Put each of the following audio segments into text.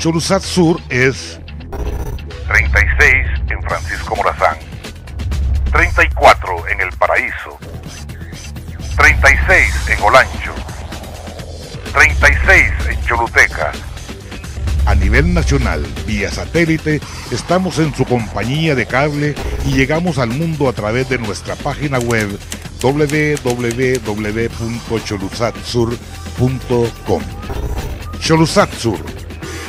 Choluzat Sur es 36 en Francisco Morazán, 34 en El Paraíso, 36 en Olancho, 36 en Choluteca. a nivel nacional, vía satélite, estamos en su compañía de cable y llegamos al mundo a través de nuestra página web www.choluzatsur.com. Choluzat Sur,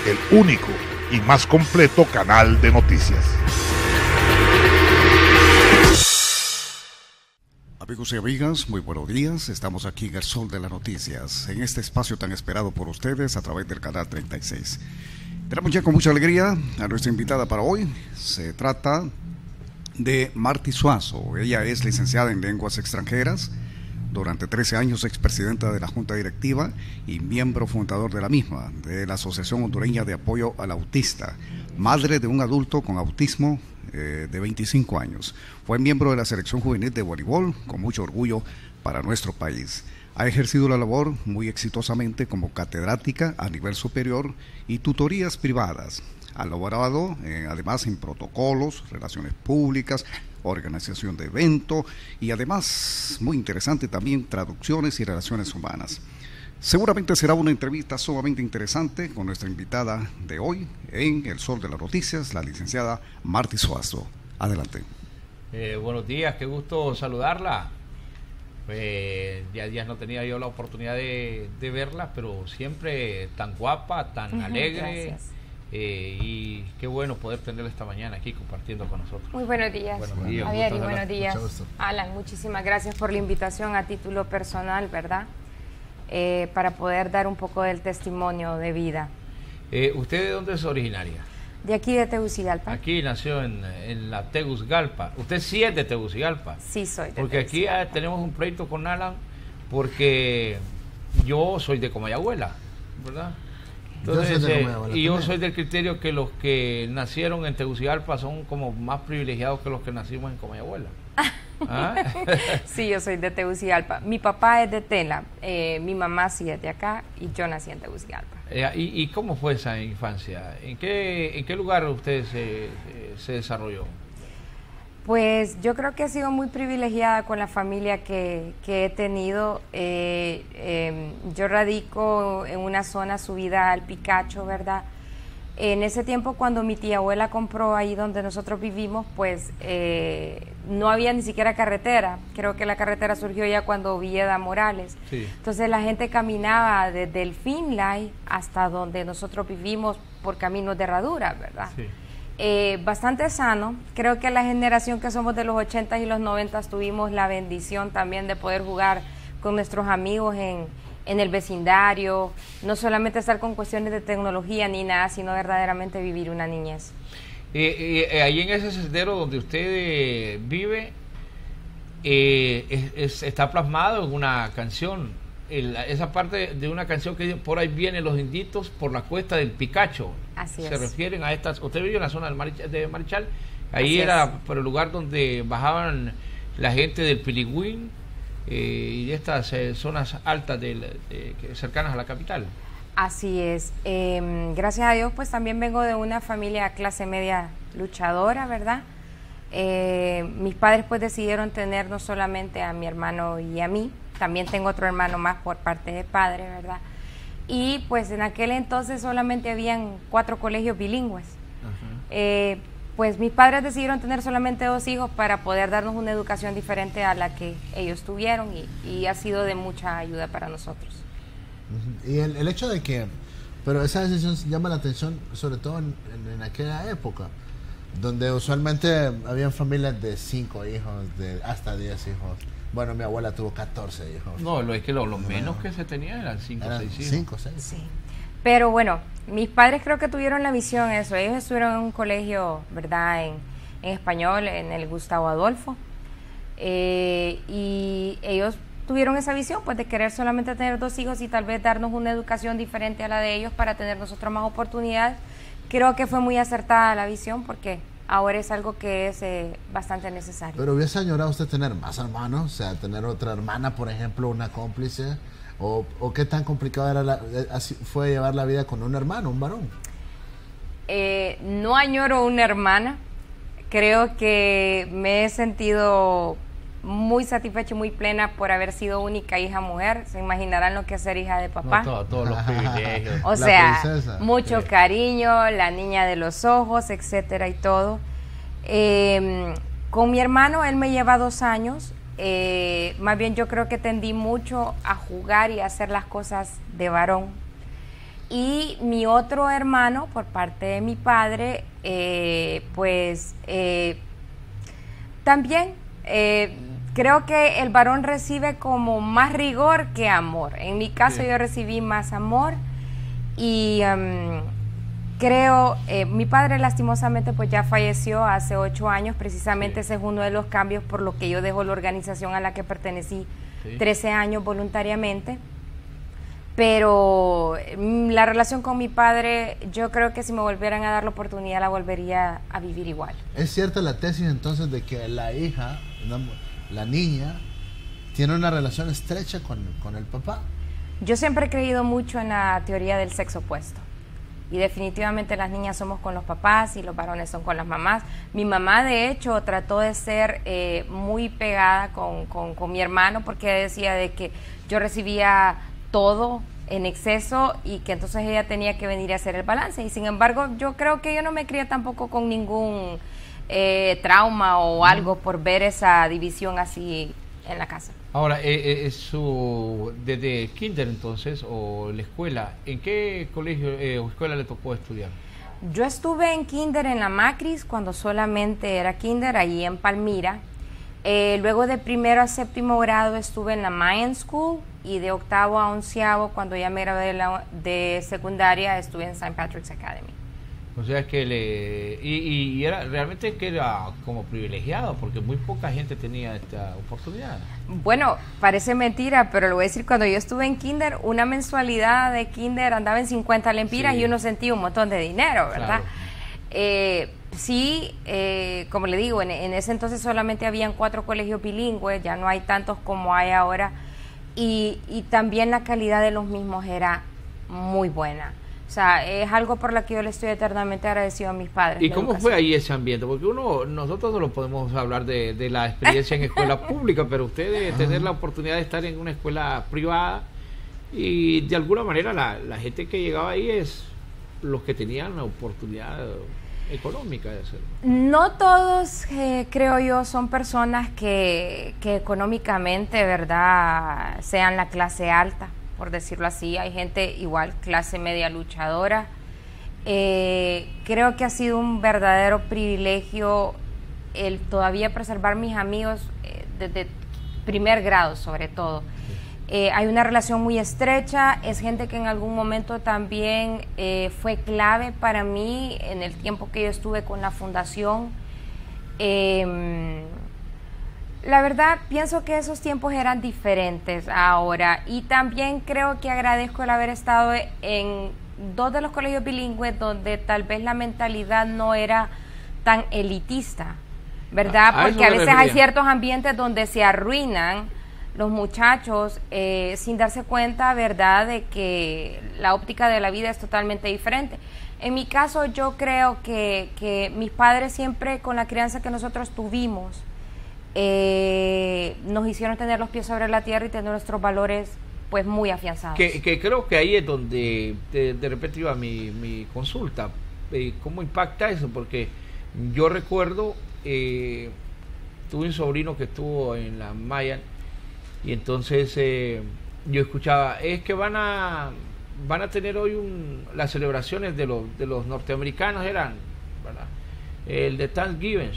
el único y más completo canal de noticias. Amigos y amigas, muy buenos días. Estamos aquí en el Sol de las Noticias, en este espacio tan esperado por ustedes a través del canal 36. Tenemos ya con mucha alegría a nuestra invitada para hoy. Se trata de Marty Suazo. Ella es licenciada en Lenguas Extranjeras, durante 13 años expresidenta de la Junta Directiva y miembro fundador de la misma, de la Asociación Hondureña de Apoyo al Autista, madre de un adulto con autismo de 25 años. Fue miembro de la selección juvenil de voleibol, con mucho orgullo para nuestro país. Ha ejercido la labor muy exitosamente como catedrática a nivel superior y tutorías privadas. Ha laborado además en protocolos, relaciones públicas, organización de eventos y además, muy interesante también, traducciones y relaciones humanas. Seguramente será una entrevista sumamente interesante con nuestra invitada de hoy en El Sol de las Noticias, la licenciada Marty Suazo. Adelante. Buenos días, qué gusto saludarla. Ya días no tenía yo la oportunidad de verla, pero siempre tan guapa, tan alegre. Gracias. Y qué bueno poder tenerla esta mañana aquí compartiendo con nosotros. Muy buenos días, Buenos días, Javier, y gusto buenos verla. días, Mucho gusto. Alan. Muchísimas gracias por la invitación a título personal, ¿verdad? Para poder dar un poco del testimonio de vida. ¿Usted de dónde es originaria? De aquí de Tegucigalpa. Aquí nació en la Tegucigalpa. ¿Usted sí es de Tegucigalpa? Sí, soy de Porque aquí Tegucigalpa. tenemos un pleito con Alan, porque yo soy de Comayagüela, ¿verdad? Entonces, yo soy del criterio que los que nacieron en Tegucigalpa son como más privilegiados que los que nacimos en Comayagüela. ¿Ah? Sí, yo soy de Tegucigalpa. Mi papá es de Tela, mi mamá sí es de acá y yo nací en Tegucigalpa. ¿Y cómo fue esa infancia? ¿En qué lugar usted se desarrolló? Pues yo creo que he sido muy privilegiada con la familia que he tenido. Yo radico en una zona subida al Picacho, ¿verdad? En ese tiempo, cuando mi tía abuela compró ahí donde nosotros vivimos, pues no había ni siquiera carretera. Creo que la carretera surgió ya cuando Villeda Morales. Sí. Entonces la gente caminaba desde el Finlay hasta donde nosotros vivimos por caminos de herradura, ¿verdad? Sí. Bastante sano. Creo que la generación que somos de los 80s y los 90s tuvimos la bendición también de poder jugar con nuestros amigos en el vecindario, no solamente estar con cuestiones de tecnología ni nada, sino verdaderamente vivir una niñez. Ahí en ese sendero donde usted vive, está plasmado en una canción, esa parte de una canción que dice, por ahí vienen los inditos por la cuesta del Picacho. Así Se es. refieren a estas. Usted vive en la zona de Marichal, ahí Así era es. por el lugar donde bajaban la gente del Piligüín y de estas zonas altas cercanas a la capital. Así es. Gracias a Dios, pues también vengo de una familia clase media luchadora, ¿verdad? Mis padres pues decidieron tener no solamente a mi hermano y a mí, también tengo otro hermano más por parte de padre, ¿verdad? Y pues en aquel entonces solamente habían 4 colegios bilingües. Pues mis padres decidieron tener solamente 2 hijos para poder darnos una educación diferente a la que ellos tuvieron y ha sido de mucha ayuda para nosotros. Y el hecho de que, pero esa decisión llama la atención sobre todo en aquella época, donde usualmente habían familias de 5 hijos, de hasta 10 hijos. Bueno, mi abuela tuvo 14 hijos. No, es que lo menos que se tenía eran 5 o 6 hijos. 5 o 6. Sí. Pero bueno, mis padres creo que tuvieron la visión eso. Ellos estuvieron en un colegio, ¿verdad?, en español, en el Gustavo Adolfo. Y ellos tuvieron esa visión, pues, de querer solamente tener 2 hijos y tal vez darnos una educación diferente a la de ellos para tener nosotros más oportunidades. Creo que fue muy acertada la visión porque ahora es algo que es bastante necesario. Pero hubiese añorado usted tener más hermanos, o sea, tener otra hermana, por ejemplo, una cómplice, o qué tan complicado era fue llevar la vida con un hermano, un varón. no añoro una hermana. Creo que me he sentido muy satisfecha y muy plena por haber sido única hija mujer. Se imaginarán lo que es ser hija de papá. No, todos los privilegios. O sea, mucho cariño, la niña de los ojos, etcétera y todo. Con mi hermano, él me lleva 2 años. Más bien yo creo que tendí mucho a jugar y a hacer las cosas de varón. Y mi otro hermano, por parte de mi padre, también creo que el varón recibe como más rigor que amor. En mi caso yo recibí más amor y creo, mi padre lastimosamente pues ya falleció hace 8 años, precisamente ese es uno de los cambios por lo que yo dejo la organización a la que pertenecí 13 años voluntariamente. Pero la relación con mi padre, yo creo que si me volvieran a dar la oportunidad la volvería a vivir igual. ¿Es cierta la tesis entonces de que la hija, la niña, tiene una relación estrecha con el papá? Yo siempre he creído mucho en la teoría del sexo opuesto. Y definitivamente las niñas somos con los papás y los varones son con las mamás. Mi mamá, de hecho, trató de ser muy pegada con mi hermano porque decía de que yo recibía todo en exceso y que entonces ella tenía que venir a hacer el balance. Y sin embargo, yo creo que yo no me crié tampoco con ningún trauma o algo por ver esa división así en la casa. Ahora, desde kinder entonces, o la escuela, ¿en qué colegio o escuela le tocó estudiar? Yo estuve en kinder en la Macris cuando solamente era kinder, allí en Palmira. Luego de 1º a 7º grado estuve en la Mayan School y de 8º a 11º, cuando ya me gradué de secundaria, estuve en St. Patrick's Academy. O sea que y era realmente que era como privilegiado porque muy poca gente tenía esta oportunidad. Bueno, parece mentira, pero lo voy a decir, cuando yo estuve en kinder, una mensualidad de kinder andaba en 50 lempiras y uno sentía un montón de dinero, ¿verdad? Claro. Como le digo, en ese entonces solamente habían 4 colegios bilingües, ya no hay tantos como hay ahora, y también la calidad de los mismos era muy buena. O sea, es algo por lo que yo le estoy eternamente agradecido a mis padres. ¿Y cómo fue ahí ese ambiente? Porque nosotros no lo podemos hablar de la experiencia en escuela pública, pero usted debe tener la oportunidad de estar en una escuela privada y de alguna manera la gente que llegaba ahí es los que tenían la oportunidad económica de hacerlo. No todos, creo yo, son personas que económicamente, ¿verdad?, sean la clase alta, por decirlo así. Hay gente igual, clase media luchadora. Creo que ha sido un verdadero privilegio el todavía preservar mis amigos desde 1er grado, sobre todo. Hay una relación muy estrecha, es gente que en algún momento también fue clave para mí en el tiempo que yo estuve con la fundación. La verdad, pienso que esos tiempos eran diferentes ahora, y también creo que agradezco el haber estado en 2 de los colegios bilingües donde tal vez la mentalidad no era tan elitista, ¿verdad? Porque a veces hay ciertos ambientes donde se arruinan los muchachos sin darse cuenta, ¿verdad?, de que la óptica de la vida es totalmente diferente. En mi caso, yo creo que mis padres siempre, con la crianza que nosotros tuvimos, nos hicieron tener los pies sobre la tierra y tener nuestros valores pues muy afianzados. Que creo que ahí es donde de repente iba mi consulta. ¿Cómo impacta eso? Porque yo recuerdo, tuve un sobrino que estuvo en la Mayan y entonces yo escuchaba, es que van a tener hoy las celebraciones de los norteamericanos eran, ¿verdad?, el de Thanksgiving,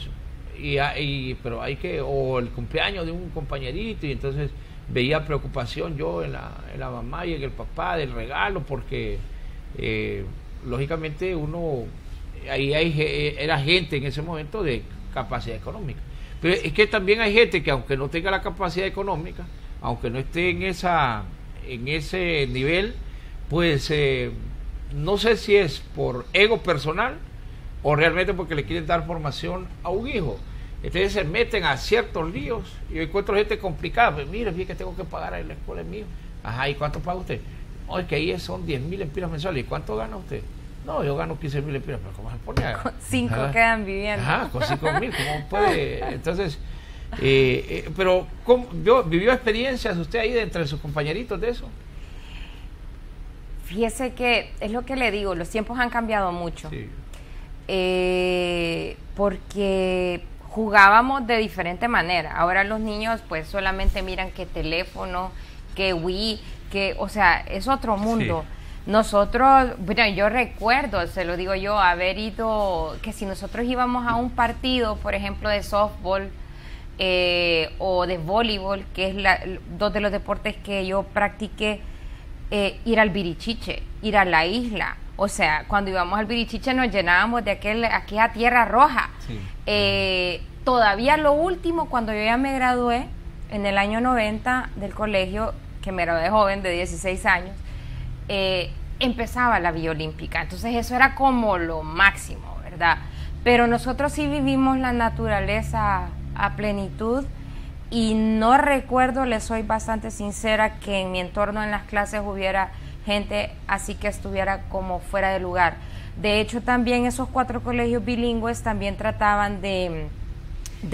pero hay que, o el cumpleaños de un compañerito, y entonces veía preocupación yo en la mamá y en el papá del regalo, porque lógicamente era gente en ese momento de capacidad económica, pero es que también hay gente que aunque no tenga la capacidad económica, aunque no esté en ese nivel, pues no sé si es por ego personal o realmente porque le quieren dar formación a un hijo. Entonces se meten a ciertos líos. Yo encuentro gente complicada. Pues mire, fíjate que tengo que pagar en la escuela mío. Ajá, ¿y cuánto paga usted? No, es que ahí son 10,000 lempiras mensuales. ¿Y cuánto gana usted? No, yo gano 15,000 lempiras, pero ¿cómo se pone? Con 5 quedan viviendo. Ajá, con 5,000, ¿cómo puede? Entonces, pero ¿vivió experiencias usted ahí de entre sus compañeritos de eso? Fíjese que es lo que le digo, los tiempos han cambiado mucho. Sí. Porque jugábamos de diferente manera. Ahora los niños pues solamente miran que teléfono, que Wii, o sea, es otro mundo. Sí. Nosotros, bueno, yo recuerdo, se lo digo yo, haber ido, que si nosotros íbamos a un partido, por ejemplo, de softball o de voleibol, que es dos de los deportes que yo practiqué, ir al Birichiche, ir a la isla. O sea, cuando íbamos al Birichiche nos llenábamos de aquella tierra roja. Sí. Todavía lo último, cuando yo ya me gradué, en el año 90 del colegio, que me gradué joven, de 16 años, empezaba la Villa Olímpica. Entonces eso era como lo máximo, ¿verdad? Pero nosotros sí vivimos la naturaleza a plenitud y no recuerdo, le soy bastante sincera, que en mi entorno en las clases hubiera gente así que estuviera como fuera de lugar. De hecho, también esos 4 colegios bilingües también trataban de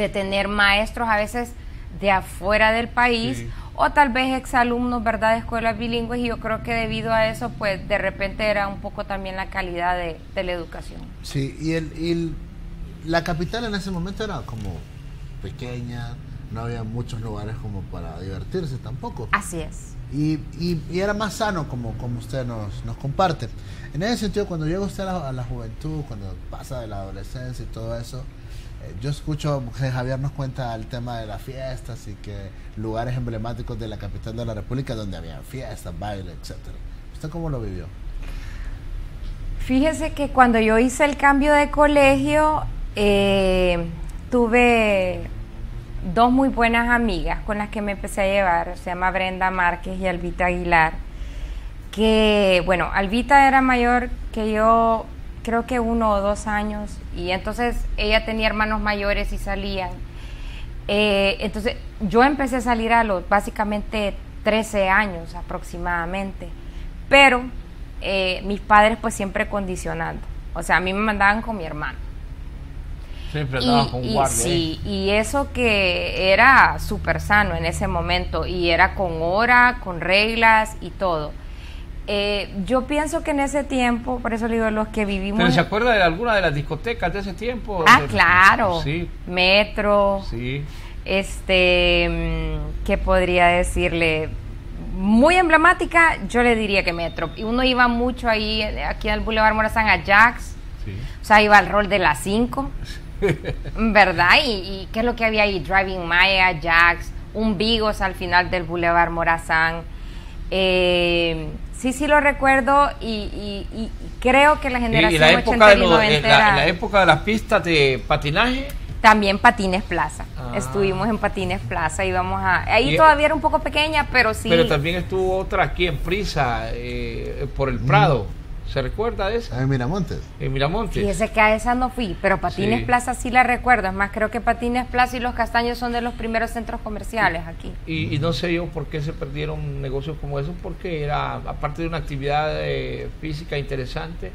tener maestros a veces de afuera del país, sí, o tal vez exalumnos, ¿verdad?, de escuelas bilingües, y yo creo que debido a eso, pues de repente era un poco también la calidad de la educación. Sí, y la capital en ese momento era como pequeña, no había muchos lugares como para divertirse tampoco. Así es. Y era más sano como usted nos comparte. En ese sentido, cuando llega usted a la juventud, cuando pasa de la adolescencia y todo eso, yo escucho que Javier nos cuenta el tema de las fiestas y que lugares emblemáticos de la capital de la República donde había fiestas, baile, etcétera. ¿Usted cómo lo vivió? Fíjese que cuando yo hice el cambio de colegio, tuve 2 muy buenas amigas con las que me empecé a llevar. Se llama Brenda Márquez y Albita Aguilar, que bueno, Albita era mayor que yo, creo que 1 o 2 años, y entonces ella tenía hermanos mayores y salían. Entonces yo empecé a salir a los básicamente 13 años aproximadamente, pero mis padres pues siempre condicionando, o sea, a mí me mandaban con mi hermano. Siempre andaban con guardia. Sí, y eso que era súper sano en ese momento, y era con hora, con reglas y todo. Yo pienso que en ese tiempo, por eso le digo, los que vivimos... ¿Pero se acuerda de alguna de las discotecas de ese tiempo? Claro. Sí. Metro. Sí. ¿Qué podría decirle? Muy emblemática, yo le diría que Metro. Y uno iba mucho ahí, aquí en el Boulevard Morazán, a Jax. Sí. O sea, iba al rol de las 5. ¿Verdad? ¿Y qué es lo que había ahí? Driving Maya, Jax, un Vigos al final del Boulevard Morazán. Sí lo recuerdo, y creo que la generación la época 80 y 90 la época de las pistas de patinaje. También Patines Plaza. Estuvimos en Patines Plaza, íbamos ahí todavía era un poco pequeña, pero sí. Pero también estuvo otra aquí en Prisa, por el Prado. ¿Se recuerda de esa? En Miramontes. En Miramontes. Fíjese que a esa no fui, pero Patines Plaza sí la recuerdo. Es más, creo que Patines Plaza y Los Castaños son de los primeros centros comerciales aquí. Y no sé yo por qué se perdieron negocios como esos, porque era, aparte de una actividad física interesante,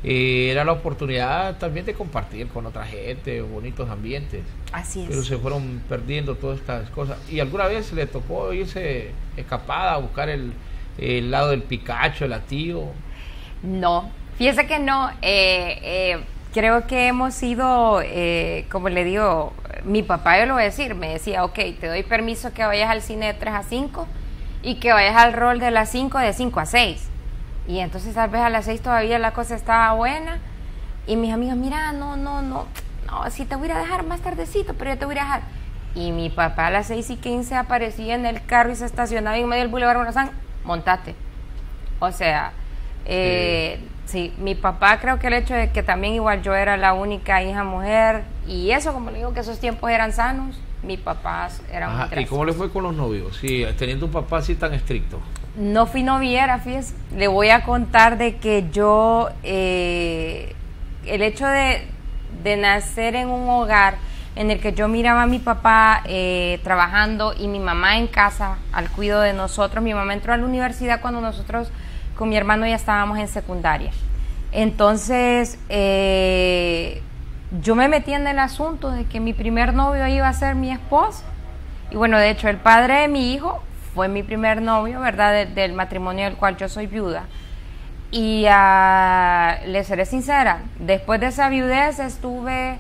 era la oportunidad también de compartir con otra gente, bonitos ambientes. Así es. Pero se fueron perdiendo todas estas cosas. ¿Y alguna vez le tocó irse escapada a buscar el lado del Picacho, el Atío? No, fíjese que no. Creo que hemos sido, como le digo, mi papá, yo lo voy a decir, me decía, ok, te doy permiso que vayas al cine de 3 a 5 y que vayas al rol de las 5 de 5 a 6. Y entonces tal vez a las 6 todavía la cosa estaba buena, y mis amigos, mira, no, si te voy a ir a dejar más tardecito, pero yo te voy a ir a dejar. Y mi papá a las 6:15 aparecía en el carro y se estacionaba en medio del Boulevard Morazán, montate. O sea... sí, mi papá, creo que el hecho de que también igual yo era la única hija mujer, y eso, como le digo, que esos tiempos eran sanos, mi papá era muy ¿Y cómo le fue con los novios? Sí, teniendo un papá así tan estricto. No fui noviera, fíjese. Le voy a contar de que yo, el hecho de nacer en un hogar en el que yo miraba a mi papá trabajando y mi mamá en casa al cuidado de nosotros. Mi mamá entró a la universidad cuando nosotros con mi hermano ya estábamos en secundaria. Entonces, yo me metí en el asunto de que mi primer novio iba a ser mi esposo. Y bueno, de hecho, el padre de mi hijo fue mi primer novio, ¿verdad? Del matrimonio del cual yo soy viuda. Y le seré sincera, después de esa viudez estuve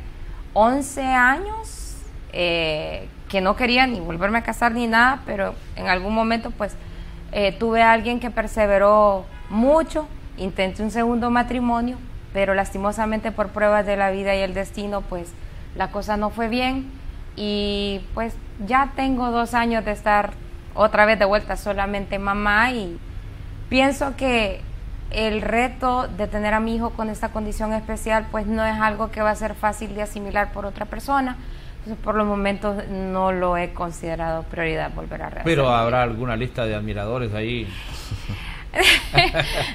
11 años que no quería ni volverme a casar ni nada, pero en algún momento pues tuve a alguien que perseveró mucho, intenté un segundo matrimonio, pero lastimosamente por pruebas de la vida y el destino pues la cosa no fue bien y pues ya tengo 2 años de estar otra vez de vuelta solamente mamá y pienso que el reto de tener a mi hijo con esta condición especial pues no es algo que va a ser fácil de asimilar por otra persona. Entonces, por los momentos no lo he considerado prioridad volver a rehacer. Pero habrá alguna lista de admiradores ahí.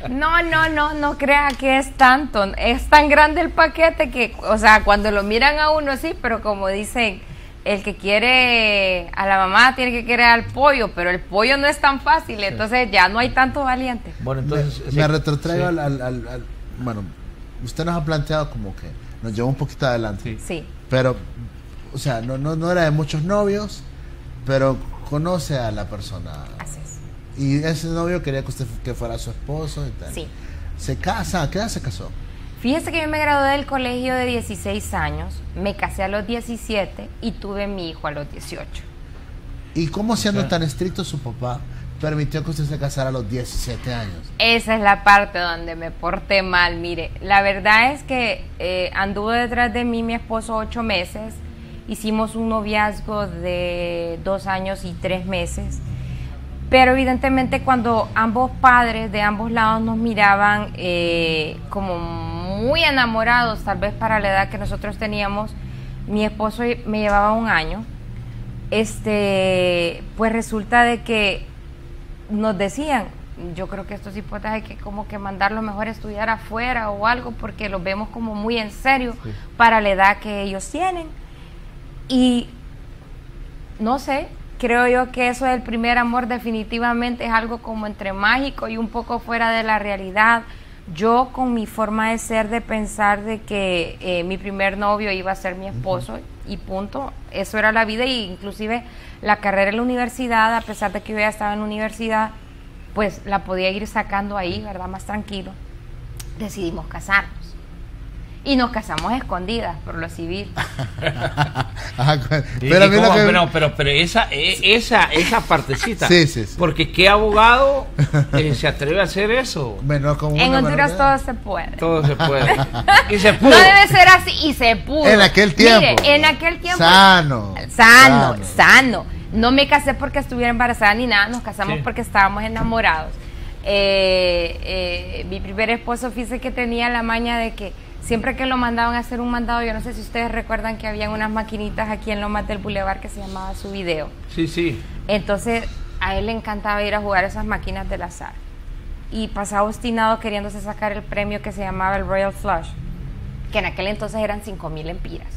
No crea que es tanto. Es tan grande el paquete que, o sea, cuando lo miran a uno sí, pero como dicen, el que quiere a la mamá tiene que querer al pollo, pero el pollo no es tan fácil, entonces ya no hay tanto valiente. Bueno, entonces me retrotraigo al bueno, usted nos ha planteado como que nos llevó un poquito adelante. Sí. Pero, o sea, no era de muchos novios, pero conoce a la persona. Así es. Y ese novio quería que usted que fuera su esposo y tal. Sí. Se casa, ¿a qué edad se casó? Fíjese que yo me gradué del colegio de 16 años, me casé a los 17 y tuve mi hijo a los 18. ¿Y cómo, siendo tan estricto su papá, permitió que usted se casara a los 17 años? Esa es la parte donde me porté mal. Mire, la verdad es que anduvo detrás de mí mi esposo 8 meses, hicimos un noviazgo de 2 años y 3 meses, pero evidentemente cuando ambos padres de ambos lados nos miraban como muy enamorados, tal vez para la edad que nosotros teníamos, mi esposo me llevaba 1 año, pues resulta de que nos decían, yo creo que estos hipotes hay que como que mandarlo mejor a estudiar afuera o algo, porque los vemos como muy en serio para la edad que ellos tienen. Y no sé, creo yo que eso del primer amor definitivamente es algo como entre mágico y un poco fuera de la realidad. Yo con mi forma de ser, de pensar de que mi primer novio iba a ser mi esposo y punto, eso era la vida, y inclusive la carrera en la universidad, a pesar de que yo ya estaba en la universidad, pues la podía ir sacando ahí, ¿verdad? Más tranquilo. Decidimos casarnos. Y nos casamos escondidas por lo civil. Pero esa partecita. Sí. Porque ¿qué abogado se atreve a hacer eso? Bueno, en Honduras todo se puede. Todo se puede. Y se pudo. No debe ser así, y se pudo. En aquel tiempo. Mire, en aquel tiempo. Sano. No me casé porque estuviera embarazada ni nada, nos casamos porque estábamos enamorados. Mi primer esposo, fíjese que tenía la maña de que siempre que lo mandaban a hacer un mandado, yo no sé si ustedes recuerdan que habían unas maquinitas aquí en Lomas del Boulevard que se llamaba Su Video. Sí. Entonces a él le encantaba ir a jugar esas máquinas del azar y pasaba obstinado queriéndose sacar el premio que se llamaba el Royal Flush, que en aquel entonces eran 5,000 lempiras.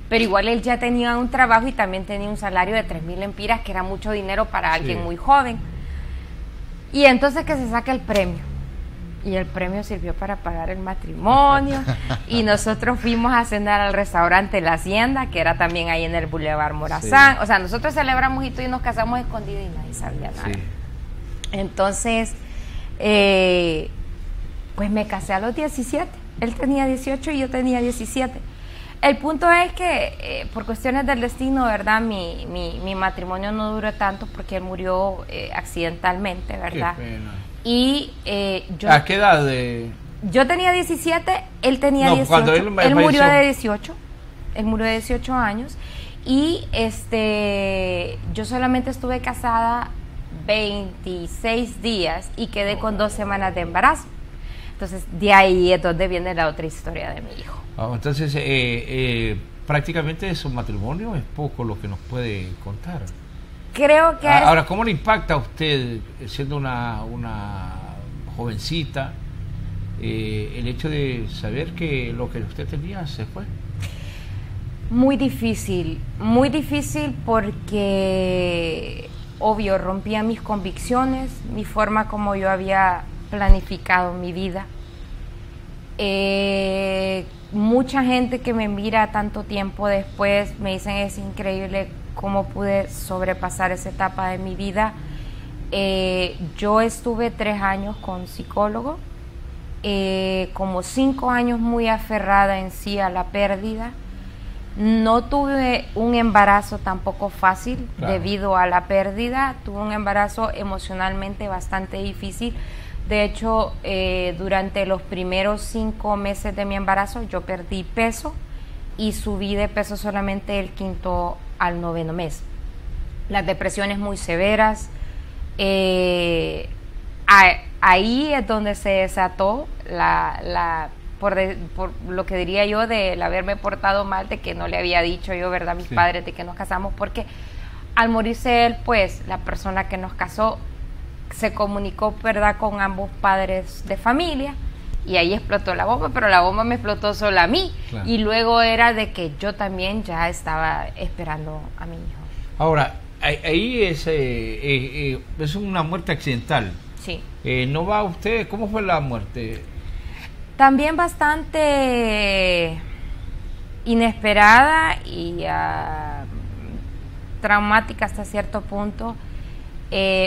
Pero igual él ya tenía un trabajo y también tenía un salario de 3,000 lempiras, que era mucho dinero para alguien muy joven. Y entonces que se saca el premio. Y el premio sirvió para pagar el matrimonio. Y nosotros fuimos a cenar al restaurante La Hacienda, que era también ahí en el Boulevard Morazán. O sea, nosotros celebramos y nos casamos escondidos y nadie sabía nada. Entonces, pues me casé a los 17. Él tenía 18 y yo tenía 17. El punto es que por cuestiones del destino, ¿verdad? Mi matrimonio no duró tanto porque él murió accidentalmente, ¿verdad? Qué pena. Y yo... ¿A qué edad? Yo tenía 17, él tenía 18. Cuando él murió de 18. Él murió de 18 años. Y yo solamente estuve casada 26 días y quedé con 2 semanas de embarazo. Entonces, de ahí es donde viene la otra historia de mi hijo. Entonces, prácticamente su matrimonio es poco lo que nos puede contar. Creo que ahora, ¿cómo le impacta a usted, siendo una jovencita, el hecho de saber que lo que usted tenía se fue? Muy difícil porque, obvio, rompía mis convicciones, mi forma como yo había planificado mi vida. Mucha gente que me mira tanto tiempo después me dicen es increíble cómo pude sobrepasar esa etapa de mi vida. Yo estuve 3 años con psicólogo, como 5 años muy aferrada en sí a la pérdida. No tuve un embarazo tampoco fácil, claro, debido a la pérdida. Tuve un embarazo emocionalmente bastante difícil. De hecho, durante los primeros 5 meses de mi embarazo yo perdí peso y subí de peso solamente el 5º al 9º mes. Las depresiones muy severas. Ahí es donde se desató por lo que diría yo, del haberme portado mal, de que no le había dicho yo, ¿verdad?, a mis padres de que nos casamos, porque al morirse él, pues, la persona que nos casó se comunicó, ¿verdad?, con ambos padres de familia, y ahí explotó la bomba, pero la bomba me explotó solo a mí, claro, y luego era de que yo también ya estaba esperando a mi hijo. Ahora, ahí es una muerte accidental. Sí. ¿No va usted? ¿Cómo fue la muerte? También bastante inesperada y traumática hasta cierto punto.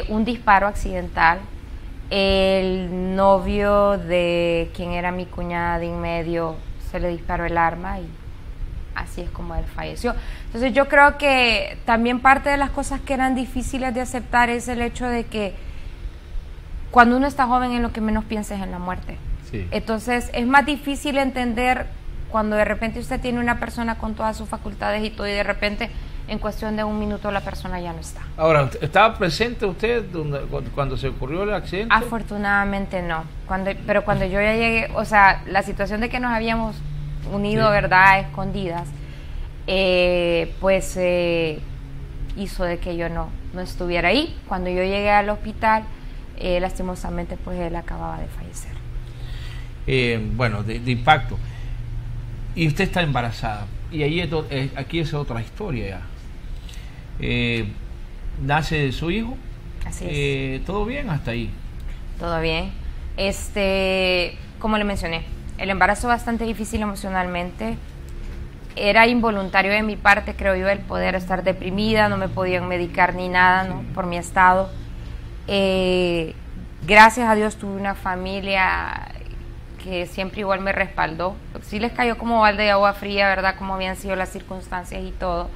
Un disparo accidental. El novio de quien era mi cuñada de en medio se le disparó el arma y así es como él falleció. Entonces yo creo que también parte de las cosas que eran difíciles de aceptar es el hecho de que cuando uno está joven en lo que menos piensa es en la muerte. Sí. Entonces es más difícil entender cuando de repente usted tiene una persona con todas sus facultades y todo, y de repente en cuestión de 1 minuto la persona ya no está. Ahora, ¿estaba presente usted cuando se ocurrió el accidente? Afortunadamente no, pero cuando yo ya llegué, o sea, la situación de que nos habíamos unido, sí, ¿verdad?, a escondidas, pues hizo de que yo no estuviera ahí. Cuando yo llegué al hospital, lastimosamente pues él acababa de fallecer. Bueno, de impacto. Y usted está embarazada, y ahí aquí es otra historia ya. Nace su hijo. Así es. ¿Todo bien hasta ahí? Todo bien. Como le mencioné, el embarazo bastante difícil emocionalmente. Era involuntario de mi parte, creo yo, el poder estar deprimida. No me podían medicar ni nada, ¿no?, por mi estado. Gracias a Dios tuve una familia que siempre igual me respaldó. Sí les cayó como balde de agua fría, ¿verdad?, como habían sido las circunstancias y todo,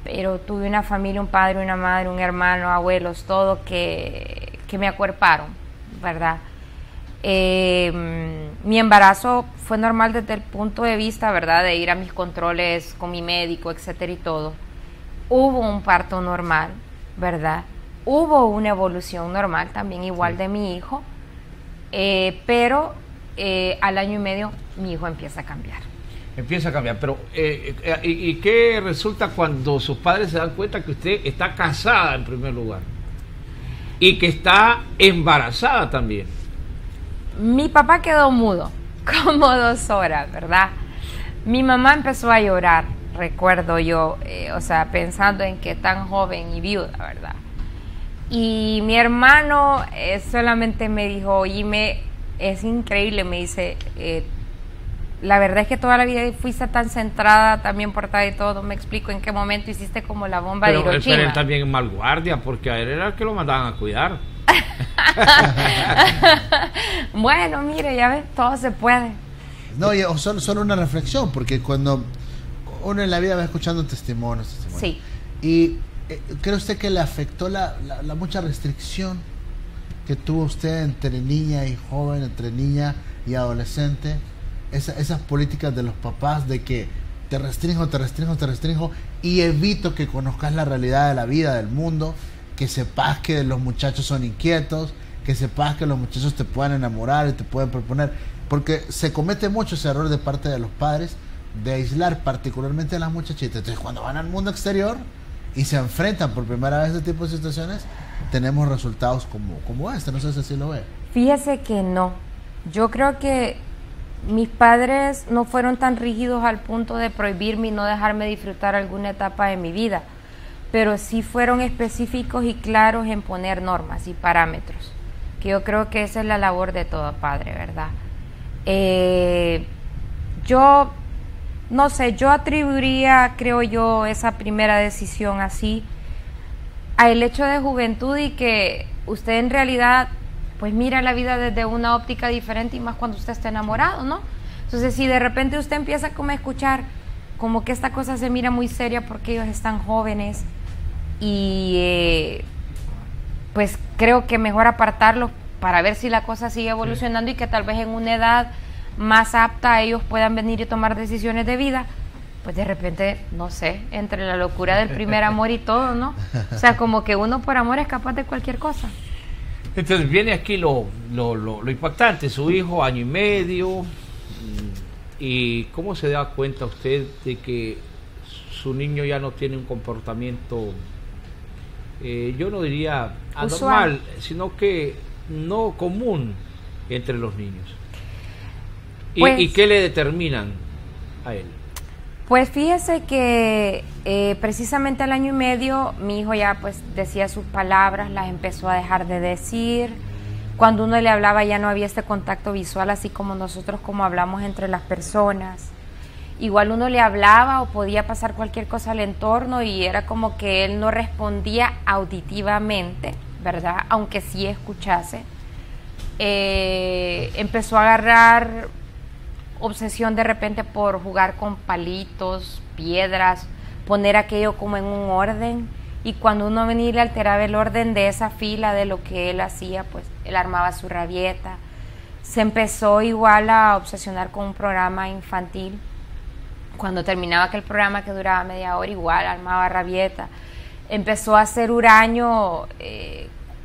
pero tuve una familia, un padre, una madre, un hermano, abuelos, todo que me acuerparon, ¿verdad? Mi embarazo fue normal desde el punto de vista, ¿verdad?, de ir a mis controles con mi médico, etcétera y todo. Hubo un parto normal, ¿verdad? Hubo una evolución normal también igual, sí, de mi hijo, pero al año y medio mi hijo empieza a cambiar. Empieza a cambiar, pero ¿y qué resulta cuando sus padres se dan cuenta que usted está casada en primer lugar y que está embarazada también? Mi papá quedó mudo como 2 horas, ¿verdad? Mi mamá empezó a llorar, recuerdo yo, o sea, pensando en que tan joven y viuda, ¿verdad? Y mi hermano solamente me dijo, oíme, es increíble, me dice, la verdad es que toda la vida fuiste tan centrada, también portada y todo, no me explico en qué momento hiciste como la bomba de Hiroshima. Pero él también es mal guardia, porque a él era el que lo mandaban a cuidar. Bueno, mire, ya ves, todo se puede. No, y solo una reflexión, porque cuando uno en la vida va escuchando testimonios. Sí. Y ¿cree usted que le afectó la mucha restricción que tuvo usted entre niña y joven, entre niña y adolescente? Esas políticas de los papás de que te restringo y evito que conozcas la realidad de la vida, del mundo, que sepas que los muchachos son inquietos, que sepas que los muchachos te pueden enamorar y te pueden proponer, porque se comete mucho ese error de parte de los padres de aislar particularmente a las muchachitas. Entonces cuando van al mundo exterior y se enfrentan por primera vez a este tipo de situaciones, tenemos resultados como este. No sé si así lo ve. Fíjese que no, yo creo que mis padres no fueron tan rígidos al punto de prohibirme y no dejarme disfrutar alguna etapa de mi vida, pero sí fueron específicos y claros en poner normas y parámetros, que yo creo que esa es la labor de todo padre, ¿verdad? yo no sé, yo atribuiría, creo yo, esa primera decisión así al hecho de juventud y que usted en realidad pues mira la vida desde una óptica diferente y más cuando usted está enamorado, ¿no? Entonces si de repente usted empieza como a escuchar como que esta cosa se mira muy seria porque ellos están jóvenes y pues creo que mejor apartarlos para ver si la cosa sigue evolucionando y que tal vez en una edad más apta ellos puedan venir y tomar decisiones de vida, pues de repente, no sé, entre la locura del primer amor y todo, ¿no? O sea, como que uno por amor es capaz de cualquier cosa. Entonces viene aquí lo impactante, su hijo, año y medio, y ¿cómo se da cuenta usted de que su niño ya no tiene un comportamiento, yo no diría anormal, sino que no común entre los niños? Pues, ¿Y qué le determinan a él? Pues fíjese que precisamente al año y medio mi hijo ya pues decía sus palabras, las empezó a dejar de decir. Cuando uno le hablaba ya no había este contacto visual así como nosotros como hablamos entre las personas. Igual uno le hablaba o podía pasar cualquier cosa al entorno y era como que él no respondía auditivamente, ¿verdad? Aunque sí escuchase. Empezó a agarrar obsesión de repente por jugar con palitos, piedras, poner aquello como en un orden, y cuando uno venía y le alteraba el orden de esa fila de lo que él hacía, pues él armaba su rabieta. Se empezó igual a obsesionar con un programa infantil. Cuando terminaba aquel programa que duraba media hora, igual armaba rabieta. Empezó a hacer huraño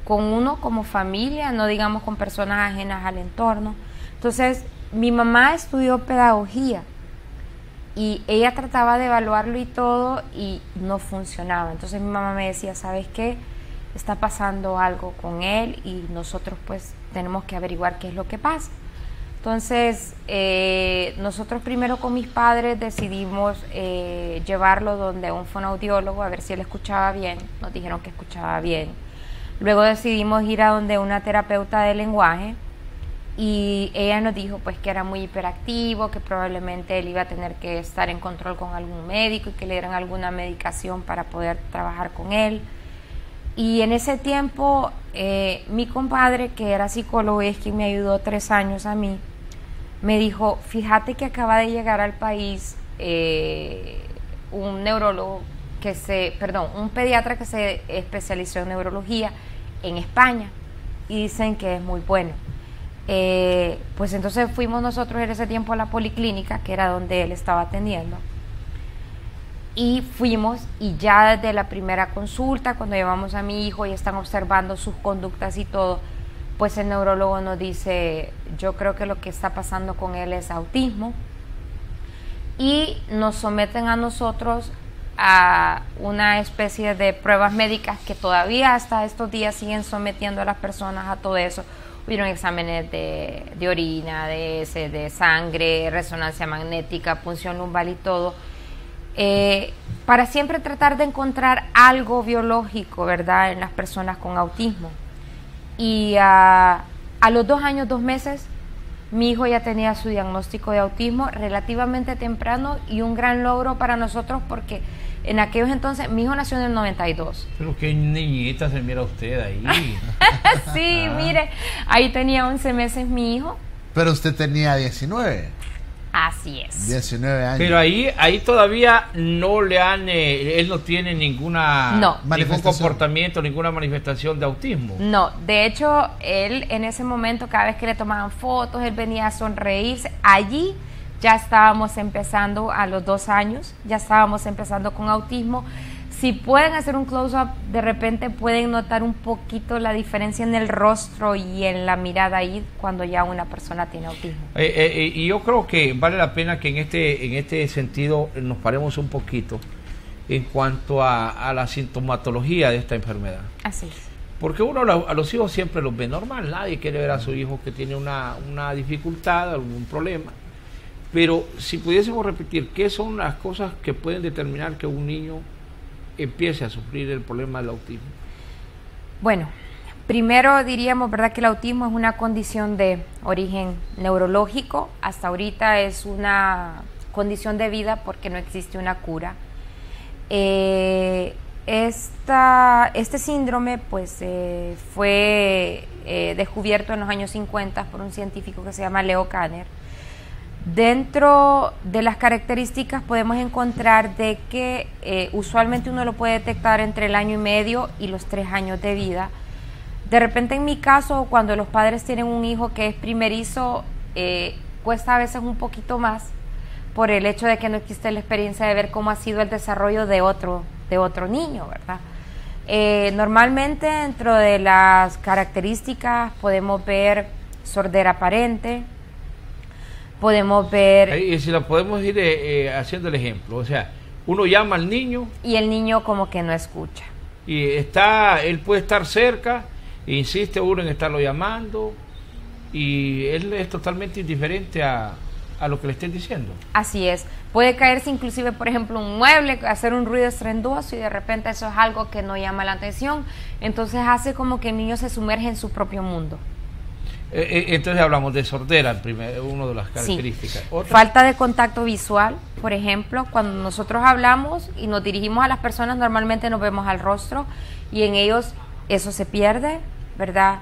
con uno como familia, no digamos con personas ajenas al entorno. Entonces mi mamá estudió pedagogía y ella trataba de evaluarlo y todo y no funcionaba. Entonces mi mamá me decía, ¿sabes qué? Está pasando algo con él y nosotros pues tenemos que averiguar qué es lo que pasa. Entonces nosotros primero con mis padres decidimos llevarlo donde un fonoaudiólogo a ver si él escuchaba bien. Nos dijeron que escuchaba bien. Luego decidimos ir a donde una terapeuta de lenguaje. Y ella nos dijo pues que era muy hiperactivo, que probablemente él iba a tener que estar en control con algún médico y que le dieran alguna medicación para poder trabajar con él. Y en ese tiempo mi compadre, que era psicólogo y es quien me ayudó 3 años a mí, me dijo, fíjate que acaba de llegar al país un neurólogo un pediatra que se especializó en neurología en España y dicen que es muy bueno. Pues entonces fuimos nosotros en ese tiempo a la policlínica, que era donde él estaba atendiendo, y fuimos y ya desde la primera consulta, cuando llevamos a mi hijo y están observando sus conductas y todo, pues el neurólogo nos dice, yo creo que lo que está pasando con él es autismo, y nos someten a nosotros a una especie de pruebas médicas que todavía hasta estos días siguen sometiendo a las personas a todo eso. Hubieron exámenes de orina, de sangre, resonancia magnética, punción lumbar y todo, para siempre tratar de encontrar algo biológico, ¿verdad?, en las personas con autismo. Y a los 2 años, 2 meses, mi hijo ya tenía su diagnóstico de autismo relativamente temprano y un gran logro para nosotros porque en aquellos entonces, mi hijo nació en el 92. Pero qué niñita se mira usted ahí. Sí, mire, ahí tenía 11 meses mi hijo. Pero usted tenía 19. Así es. 19 años. Pero ahí todavía no le han, él no tiene ningún comportamiento, ninguna manifestación de autismo. No, de hecho, él en ese momento, cada vez que le tomaban fotos, él venía a sonreírse. Allí ya estábamos empezando a los 2 años, ya estábamos empezando con autismo. Si pueden hacer un close-up, de repente pueden notar un poquito la diferencia en el rostro y en la mirada ahí cuando ya una persona tiene autismo. Y yo creo que vale la pena que en este sentido nos paremos un poquito en cuanto a la sintomatología de esta enfermedad. Así es. Porque uno a los hijos siempre los ve normal, nadie quiere ver a su hijo que tiene una dificultad, algún problema. Pero si pudiésemos repetir, ¿qué son las cosas que pueden determinar que un niño empiece a sufrir el problema del autismo? Bueno, Primero diríamos, ¿verdad?, que el autismo es una condición de origen neurológico. Hasta ahorita es una condición de vida porque no existe una cura. Este síndrome pues fue descubierto en los años 50 por un científico que se llama Leo Kanner. Dentro de las características podemos encontrar de que usualmente uno lo puede detectar entre el año y medio y los 3 años de vida. De repente, en mi caso, cuando los padres tienen un hijo que es primerizo, cuesta a veces un poquito más por el hecho de que no existe la experiencia de ver cómo ha sido el desarrollo de otro niño, ¿verdad? Normalmente, dentro de las características, podemos ver sordera aparente, podemos ver... Y si lo podemos ir haciendo el ejemplo, o sea, uno llama al niño... Y el niño como que no escucha. Y él puede estar cerca, insiste uno en estarlo llamando, y él es totalmente indiferente a lo que le estén diciendo. Así es. Puede caerse inclusive, por ejemplo, un mueble, hacer un ruido estruendoso y de repente eso es algo que no llama la atención. Entonces hace como que el niño se sumerge en su propio mundo. Entonces hablamos de sordera, una de las características. Sí. Falta de contacto visual, por ejemplo, cuando nosotros hablamos y nos dirigimos a las personas, normalmente nos vemos al rostro y en ellos eso se pierde, ¿verdad?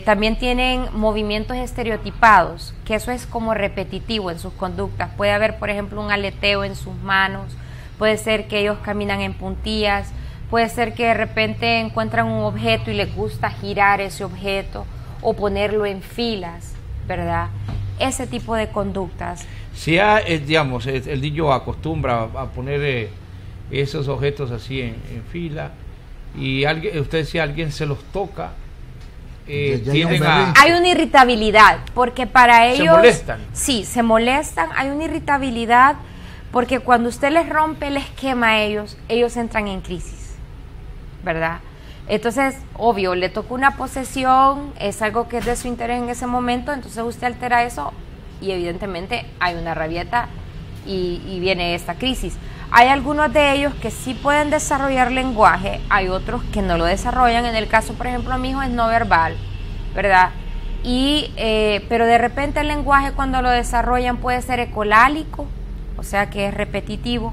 También tienen movimientos estereotipados, que eso es como repetitivo en sus conductas. Puede haber, por ejemplo, un aleteo en sus manos, puede ser que ellos caminan en puntillas, puede ser que de repente encuentran un objeto y les gusta girar ese objeto o ponerlo en filas, ¿verdad? Ese tipo de conductas. Si digamos, el niño acostumbra a poner esos objetos así en fila y usted decía, alguien se los toca, hay una irritabilidad, porque para ellos... ¿Se molestan? Sí, se molestan, hay una irritabilidad, porque cuando usted les rompe el esquema a ellos entran en crisis, ¿verdad? Entonces, obvio, le toca una posesión, es algo que es de su interés en ese momento, entonces usted altera eso y evidentemente hay una rabieta y viene esta crisis. Hay algunos de ellos que sí pueden desarrollar lenguaje, hay otros que no lo desarrollan. En el caso, por ejemplo, mi hijo es no verbal, ¿verdad? Pero de repente el lenguaje cuando lo desarrollan puede ser ecolálico, o sea que es repetitivo,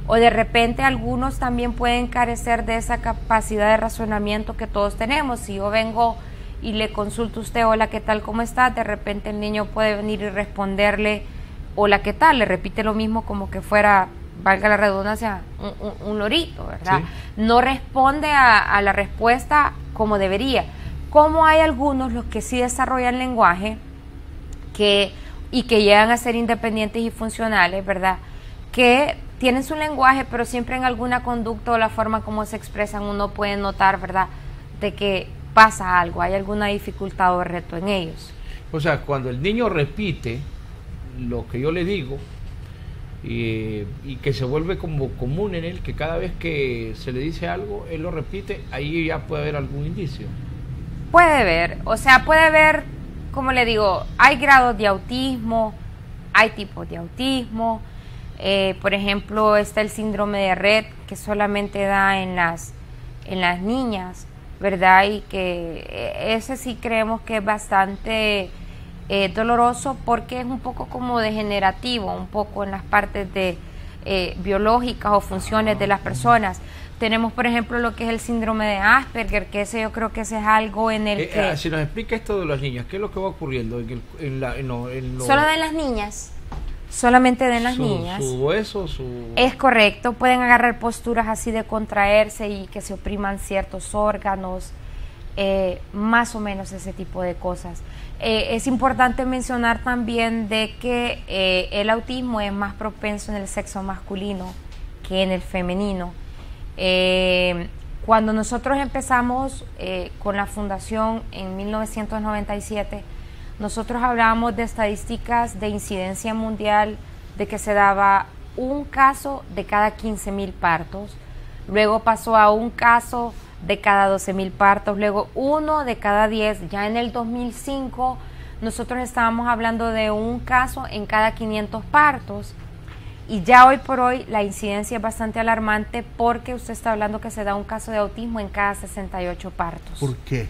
o de repente algunos también pueden carecer de esa capacidad de razonamiento que todos tenemos. Si yo vengo y le consulto a usted, hola, ¿qué tal? ¿Cómo está? De repente el niño puede venir y responderle, hola, ¿qué tal? Le repite lo mismo como que fuera, valga la redundancia, un lorito, ¿verdad? Sí. No responde a la respuesta como debería. Como hay algunos, los que sí desarrollan lenguaje y que llegan a ser independientes y funcionales, ¿verdad? Que tienen su lenguaje, pero siempre en alguna conducta o la forma como se expresan uno puede notar, ¿verdad?, de que pasa algo, hay alguna dificultad o reto en ellos. O sea, cuando el niño repite lo que yo le digo y que se vuelve como común en él, que cada vez que se le dice algo, él lo repite, ahí ya puede haber algún indicio. Puede haber, o sea, puede haber, como le digo, hay grados de autismo, hay tipos de autismo. Por ejemplo, está el síndrome de Rett, que solamente da en las niñas, ¿verdad? Y que ese sí creemos que es bastante doloroso porque es un poco como degenerativo, un poco en las partes biológicas o funciones de las personas. Tenemos, por ejemplo, lo que es el síndrome de Asperger, que ese yo creo que ese es algo en el que... Si nos explica esto de las niñas, ¿qué es lo que va ocurriendo? Solo de las niñas. Solamente de las niñas. Su hueso, Es correcto, pueden agarrar posturas así de contraerse y que se opriman ciertos órganos, más o menos ese tipo de cosas. Es importante mencionar también de que el autismo es más propenso en el sexo masculino que en el femenino. Cuando nosotros empezamos con la fundación en 1997, nosotros hablábamos de estadísticas de incidencia mundial, de que se daba un caso de cada 15,000 partos, luego pasó a un caso de cada 12,000 partos, luego uno de cada 10, ya en el 2005 nosotros estábamos hablando de un caso en cada 500 partos, Y ya hoy por hoy la incidencia es bastante alarmante porque usted está hablando que se da un caso de autismo en cada 68 partos. ¿Por qué?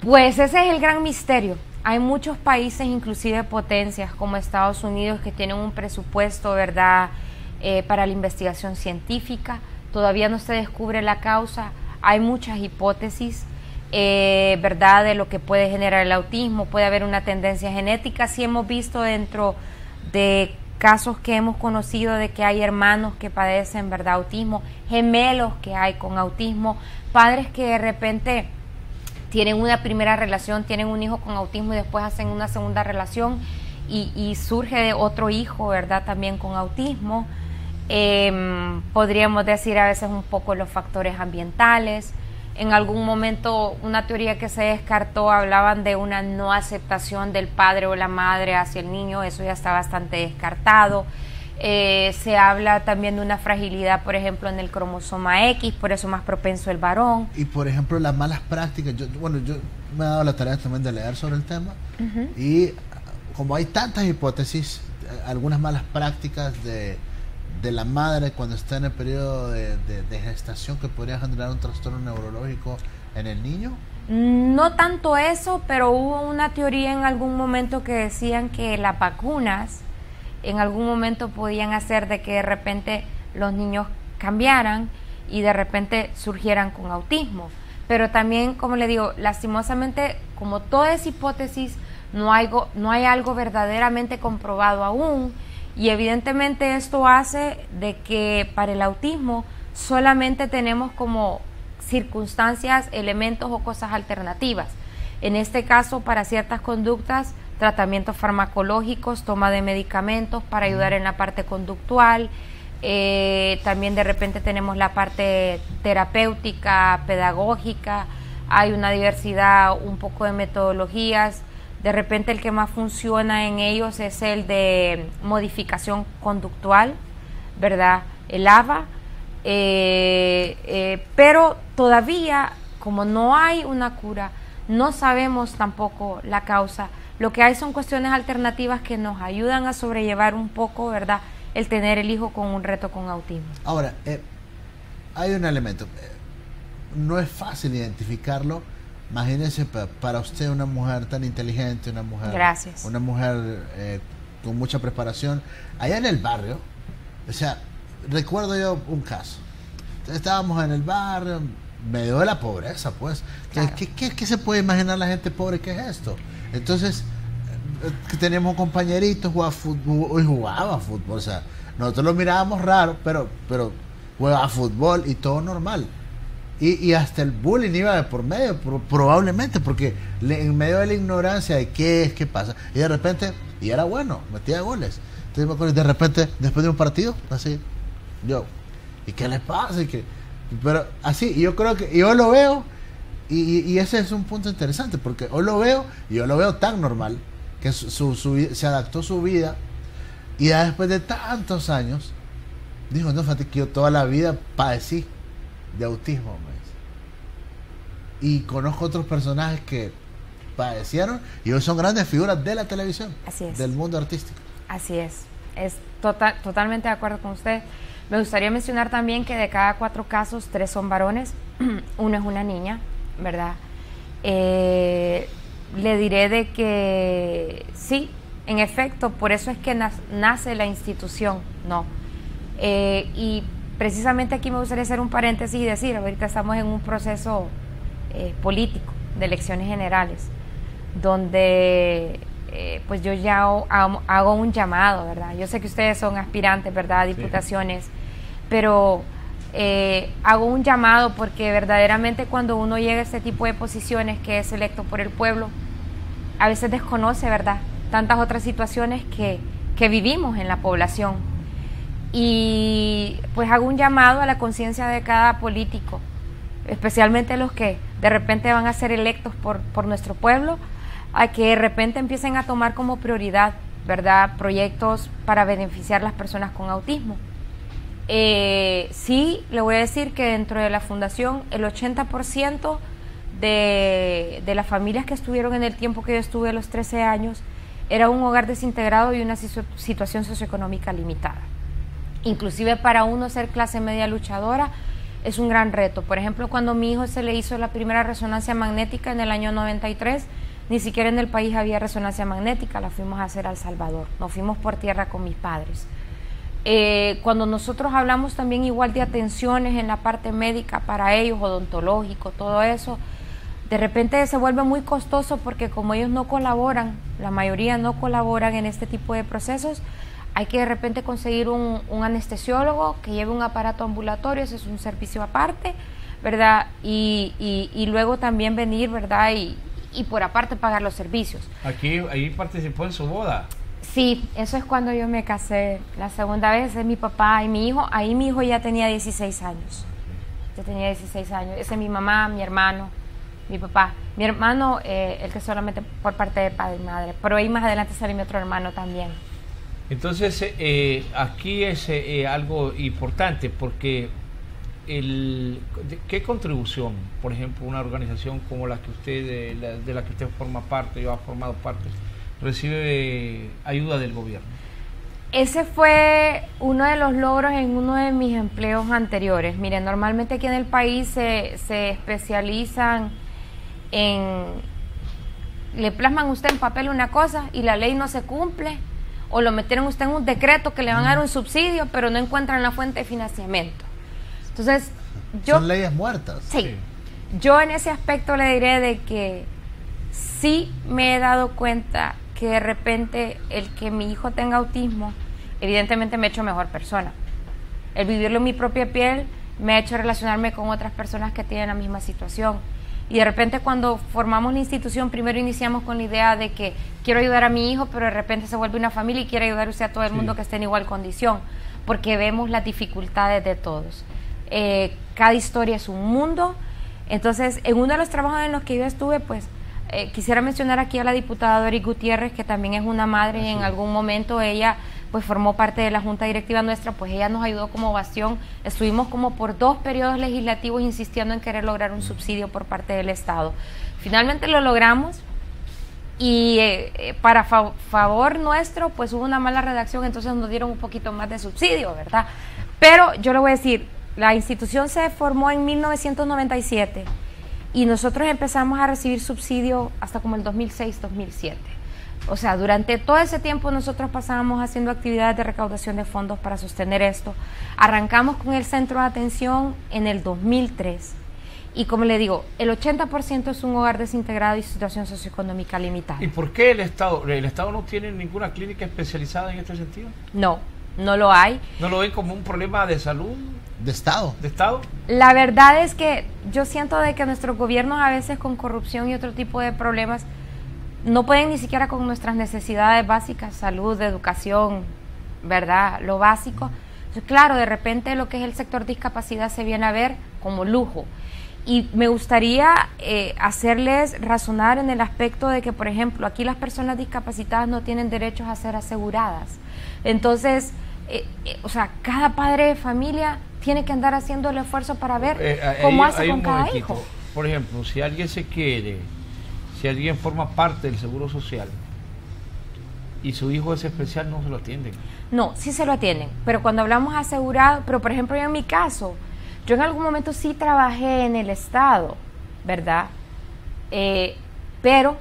Pues ese es el gran misterio. Hay muchos países, inclusive potencias como Estados Unidos, que tienen un presupuesto, ¿verdad?, para la investigación científica. Todavía no se descubre la causa. Hay muchas hipótesis, ¿verdad?, de lo que puede generar el autismo. Puede haber una tendencia genética. Sí hemos visto dentro de casos que hemos conocido de que hay hermanos que padecen, ¿verdad?, autismo, gemelos que hay con autismo, padres que de repente tienen una primera relación, tienen un hijo con autismo y después hacen una segunda relación y surge de otro hijo, ¿verdad?, también con autismo. Podríamos decir a veces un poco los factores ambientales. En algún momento una teoría que se descartó, hablaban de una no aceptación del padre o la madre hacia el niño, eso ya está bastante descartado. Se habla también de una fragilidad, por ejemplo, en el cromosoma X, por eso más propenso el varón. Y por ejemplo, las malas prácticas, yo me he dado la tarea también de leer sobre el tema, y como hay tantas hipótesis, algunas malas prácticas de la madre cuando está en el periodo de gestación que podría generar un trastorno neurológico en el niño. No tanto eso, pero hubo una teoría en algún momento que decían que las vacunas en algún momento podían hacer de que de repente los niños cambiaran y de repente surgieran con autismo. Pero también, como le digo, lastimosamente, como toda esa hipótesis, no hay algo verdaderamente comprobado aún. Y evidentemente esto hace de que para el autismo solamente tenemos como circunstancias, elementos o cosas alternativas. En este caso, para ciertas conductas, tratamientos farmacológicos, toma de medicamentos para ayudar en la parte conductual. También de repente tenemos la parte terapéutica, pedagógica. Hay una diversidad un poco de metodologías. De repente el que más funciona en ellos es el de modificación conductual, ¿verdad?, el ABA, pero todavía, como no hay una cura, no sabemos tampoco la causa. Lo que hay son cuestiones alternativas que nos ayudan a sobrellevar un poco, ¿verdad?, el tener el hijo con un reto con autismo. Ahora, hay un elemento, no es fácil identificarlo. Imagínense para usted, una mujer tan inteligente, una mujer, gracias, una mujer con mucha preparación, allá en el barrio. O sea, recuerdo yo un caso. Entonces, estábamos en el barrio, medio de la pobreza, pues. Claro. ¿Qué se puede imaginar la gente pobre que es esto? Entonces, teníamos un compañerito, jugaba fútbol, o sea, nosotros lo mirábamos raro, pero jugaba fútbol y todo normal. Y hasta el bullying iba de por medio, probablemente, porque en medio de la ignorancia de qué pasa, y de repente, y era bueno, metía goles. Entonces me acuerdo, de repente, después de un partido, así, ¿y qué le pasa? Pero así, y yo creo que, yo lo veo, y ese es un punto interesante, porque yo lo veo tan normal, que se adaptó su vida, y ya después de tantos años, dijo, no, fíjate que yo toda la vida padecí de autismo, y conozco otros personajes que padecieron y hoy son grandes figuras de la televisión, del mundo artístico. Así es totalmente de acuerdo con usted. Me gustaría mencionar también que de cada 4 casos, 3 son varones, 1 es una niña, ¿verdad? Le diré de que sí, en efecto, por eso es que nace la institución, ¿no? Y precisamente aquí me gustaría hacer un paréntesis y decir, ahorita estamos en un proceso político de elecciones generales, donde pues yo ya hago un llamado, ¿verdad? Yo sé que ustedes son aspirantes, ¿verdad?, a diputaciones, sí, pero hago un llamado porque verdaderamente cuando uno llega a este tipo de posiciones que es electo por el pueblo, a veces desconoce, ¿verdad?, tantas otras situaciones que vivimos en la población. Y pues hago un llamado a la conciencia de cada político, especialmente los que de repente van a ser electos por nuestro pueblo, a que de repente empiecen a tomar como prioridad, ¿verdad?, proyectos para beneficiar a las personas con autismo. Sí, le voy a decir que dentro de la fundación el 80% de las familias que estuvieron en el tiempo que yo estuve, los 13 años, era un hogar desintegrado y una situación socioeconómica limitada. Inclusive para uno ser clase media luchadora es un gran reto. Por ejemplo, cuando a mi hijo se le hizo la primera resonancia magnética en el año 93, ni siquiera en el país había resonancia magnética, la fuimos a hacer a El Salvador, nos fuimos por tierra con mis padres. Cuando nosotros hablamos también igual de atenciones en la parte médica para ellos, odontológico, todo eso, de repente se vuelve muy costoso porque como ellos no colaboran, la mayoría no colaboran en este tipo de procesos, hay que de repente conseguir un anestesiólogo que lleve un aparato ambulatorio, ese es un servicio aparte, ¿verdad? Y luego también venir, ¿verdad? Y por aparte pagar los servicios. Ahí participó en su boda. Sí, eso es cuando yo me casé la segunda vez, es mi papá y mi hijo. Ahí mi hijo ya tenía 16 años. Ya tenía 16 años. Ese es mi mamá, mi hermano, mi papá. Mi hermano, el que solamente por parte de padre y madre. Pero ahí más adelante sale mi otro hermano también. Entonces, aquí es algo importante porque ¿qué contribución, por ejemplo, una organización como la que usted, de la que usted forma parte, yo ha formado parte, recibe ayuda del gobierno? Ese fue uno de los logros en uno de mis empleos anteriores. Miren, normalmente aquí en el país se especializan le plasman usted en papel una cosa y la ley no se cumple, o lo metieron usted en un decreto que le van a dar un subsidio, pero no encuentran la fuente de financiamiento. Entonces, son leyes muertas. Sí. Yo en ese aspecto le diré de que sí me he dado cuenta que de repente el que mi hijo tenga autismo, evidentemente me ha hecho mejor persona. El vivirlo en mi propia piel me ha hecho relacionarme con otras personas que tienen la misma situación. Y de repente cuando formamos la institución, primero iniciamos con la idea de que quiero ayudar a mi hijo, pero de repente se vuelve una familia y quiere ayudar usted a todo el mundo que esté en igual condición, porque vemos las dificultades de todos. Cada historia es un mundo. Entonces, en uno de los trabajos en los que yo estuve, pues, quisiera mencionar aquí a la diputada Doris Gutiérrez, que también es una madre, y en algún momento ella pues formó parte de la junta directiva nuestra, pues ella nos ayudó como bastión. Estuvimos como por 2 periodos legislativos insistiendo en querer lograr un subsidio por parte del Estado. Finalmente lo logramos y para favor nuestro, pues hubo una mala redacción, entonces nos dieron un poquito más de subsidio, ¿verdad? Pero yo le voy a decir, la institución se formó en 1997 y nosotros empezamos a recibir subsidio hasta como el 2006-2007. O sea, durante todo ese tiempo nosotros pasábamos haciendo actividades de recaudación de fondos para sostener esto. Arrancamos con el centro de atención en el 2003 y, como le digo, el 80% es un hogar desintegrado y situación socioeconómica limitada. ¿Y por qué el Estado no tiene ninguna clínica especializada en este sentido? No lo hay. ¿No lo ven como un problema de salud? ¿De Estado? ¿De Estado? La verdad es que yo siento de que nuestros gobiernos a veces con corrupción y otro tipo de problemas no pueden ni siquiera con nuestras necesidades básicas, salud, educación, ¿verdad? Lo básico. Entonces, claro, de repente lo que es el sector discapacidad se viene a ver como lujo. Y me gustaría hacerles razonar en el aspecto de que, por ejemplo, aquí las personas discapacitadas no tienen derechos a ser aseguradas. Entonces, o sea, cada padre de familia tiene que andar haciendo el esfuerzo para ver cómo hace con cada hijo. Por ejemplo, si alguien se quiere, si alguien forma parte del Seguro Social y su hijo es especial, no se lo atienden. No, sí se lo atienden, pero cuando hablamos asegurado, pero por ejemplo yo en mi caso, yo en algún momento sí trabajé en el Estado, ¿verdad? Pero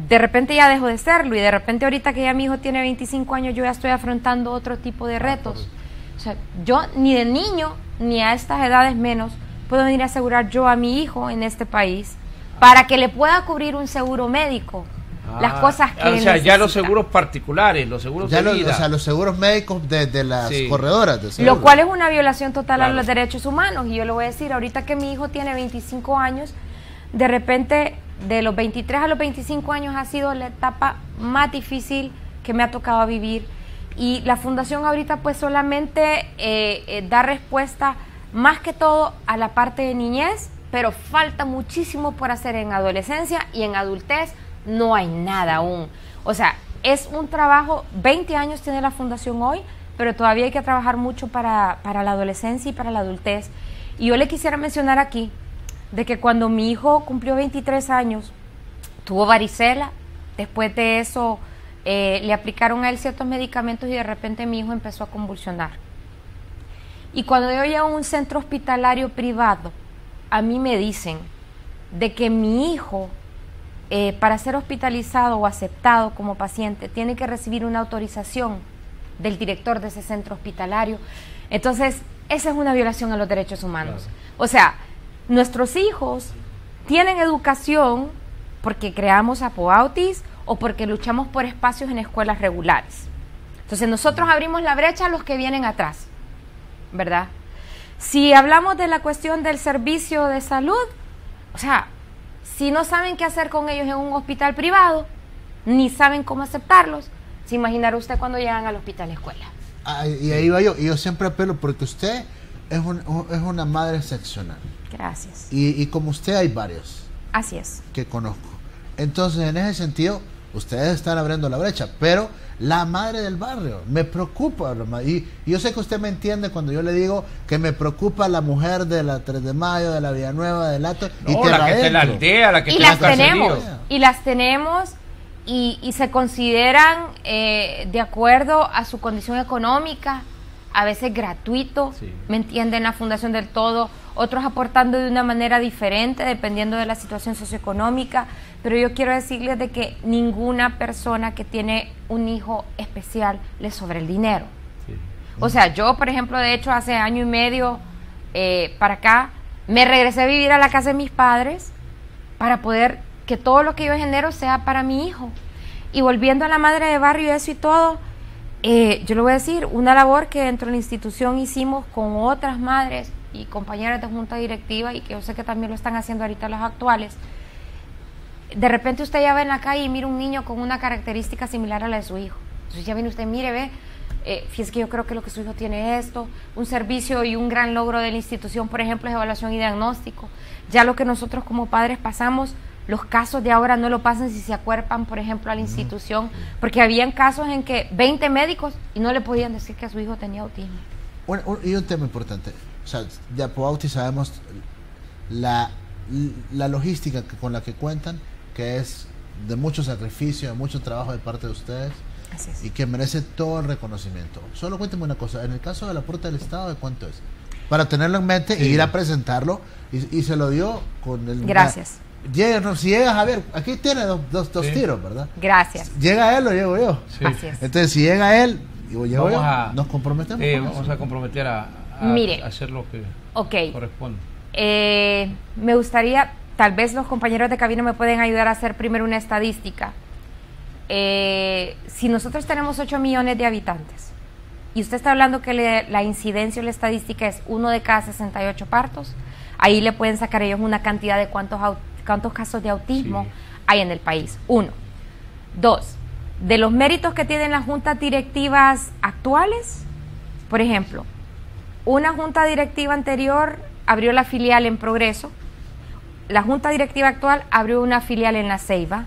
de repente ya dejo de serlo y de repente ahorita que ya mi hijo tiene 25 años yo ya estoy afrontando otro tipo de retos. O sea, yo ni de niño ni a estas edades menos puedo venir a asegurar yo a mi hijo en este país para que le pueda cubrir un seguro médico. Las cosas que o sea, necesita. Ya los seguros particulares, los seguros de vida. O sea, los seguros médicos de las corredoras de seguro. Lo cual es una violación total a los derechos humanos. Y yo le voy a decir, ahorita que mi hijo tiene 25 años, de repente, de los 23 a los 25 años ha sido la etapa más difícil que me ha tocado vivir. Y la fundación ahorita pues solamente da respuesta más que todo a la parte de niñez, pero falta muchísimo por hacer en adolescencia y en adultez no hay nada aún. O sea, es un trabajo, 20 años tiene la fundación hoy, pero todavía hay que trabajar mucho para la adolescencia y para la adultez. Y yo le quisiera mencionar aquí de que cuando mi hijo cumplió 23 años, tuvo varicela, después de eso le aplicaron a él ciertos medicamentos y de repente mi hijo empezó a convulsionar. Y cuando yo llego a un centro hospitalario privado, a mí me dicen de que mi hijo, para ser hospitalizado o aceptado como paciente, tiene que recibir una autorización del director de ese centro hospitalario. Entonces, esa es una violación a los derechos humanos. Claro. O sea, nuestros hijos tienen educación porque creamos Apoautis o porque luchamos por espacios en escuelas regulares. Entonces, nosotros abrimos la brecha a los que vienen atrás, ¿verdad? Si hablamos de la cuestión del servicio de salud, o sea, si no saben qué hacer con ellos en un hospital privado, ni saben cómo aceptarlos, se imaginará usted cuando llegan al hospital escuela. Y ahí va yo, y yo siempre apelo porque usted es una madre excepcional. Gracias. Y como usted hay varios. Así es. Que conozco. Entonces, en ese sentido, ustedes están abriendo la brecha, pero la madre del barrio, me preocupa, y yo sé que usted me entiende cuando yo le digo que me preocupa la mujer de la 3 de Mayo, de la Villanueva, del Hato, no, y la que está en la aldea, la que está en Caserío. Y las tenemos, y se consideran de acuerdo a su condición económica, a veces gratuito, sí. ¿Me entienden? La Fundación del Todo, otros aportando de una manera diferente dependiendo de la situación socioeconómica, pero yo quiero decirles de que ninguna persona que tiene un hijo especial le sobra el dinero. Sí. O sea, yo, por ejemplo, de hecho, hace año y medio para acá, me regresé a vivir a la casa de mis padres para poder que todo lo que yo genero sea para mi hijo. Y volviendo a la madre de barrio y eso y todo, yo le voy a decir, una labor que dentro de la institución hicimos con otras madres y compañeras de junta directiva, y que yo sé que también lo están haciendo ahorita los actuales. De repente usted ya ve en la calle y mira un niño con una característica similar a la de su hijo. Entonces ya viene usted, mire, ve, fíjese que yo creo que lo que su hijo tiene esto, un servicio y un gran logro de la institución, por ejemplo, es evaluación y diagnóstico. Ya lo que nosotros como padres pasamos, los casos de ahora no lo pasan si se acuerpan, por ejemplo, a la institución, porque habían casos en que 20 médicos y no le podían decir que a su hijo tenía autismo. Y un tema importante, o sea, de Apoautis sabemos la logística con la que cuentan, que es de mucho sacrificio, de mucho trabajo de parte de ustedes. Así es. Y que merece todo el reconocimiento. Solo cuénteme una cosa, en el caso de la Puerta del Estado, ¿de cuánto es? Para tenerlo en mente e ir a presentarlo, y se lo dio con el... Gracias. Si llegas a ver, aquí tiene dos tiros, ¿verdad? Gracias. ¿Llega él o llego yo? Sí. Así es. Entonces, si llega él o llego yo, nos comprometemos. Vamos a comprometer a hacer lo que corresponde. Me gustaría, tal vez los compañeros de cabina me pueden ayudar a hacer primero una estadística. Si nosotros tenemos 8 millones de habitantes y usted está hablando que la incidencia o la estadística es 1 de cada 68 partos, ahí le pueden sacar ellos una cantidad de cuántos casos de autismo hay en el país. 1. 2. De los méritos que tienen las juntas directivas actuales, por ejemplo, una junta directiva anterior abrió la filial en Progreso, la junta directiva actual abrió una filial en La Ceiba.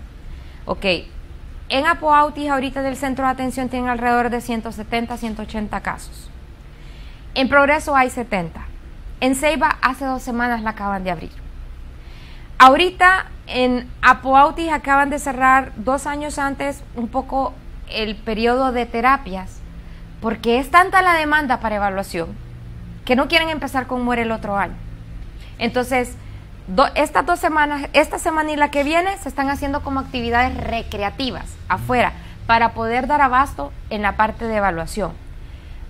En Apoautis ahorita del centro de atención tienen alrededor de 170, 180 casos. En Progreso hay 70. En Ceiba hace 2 semanas la acaban de abrir. Ahorita en Apoautis acaban de cerrar 2 años antes un poco el periodo de terapias, porque es tanta la demanda para evaluación que no quieren empezar con Muere el otro año. Entonces, estas 2 semanas, esta semana y la que viene, se están haciendo como actividades recreativas afuera para poder dar abasto en la parte de evaluación.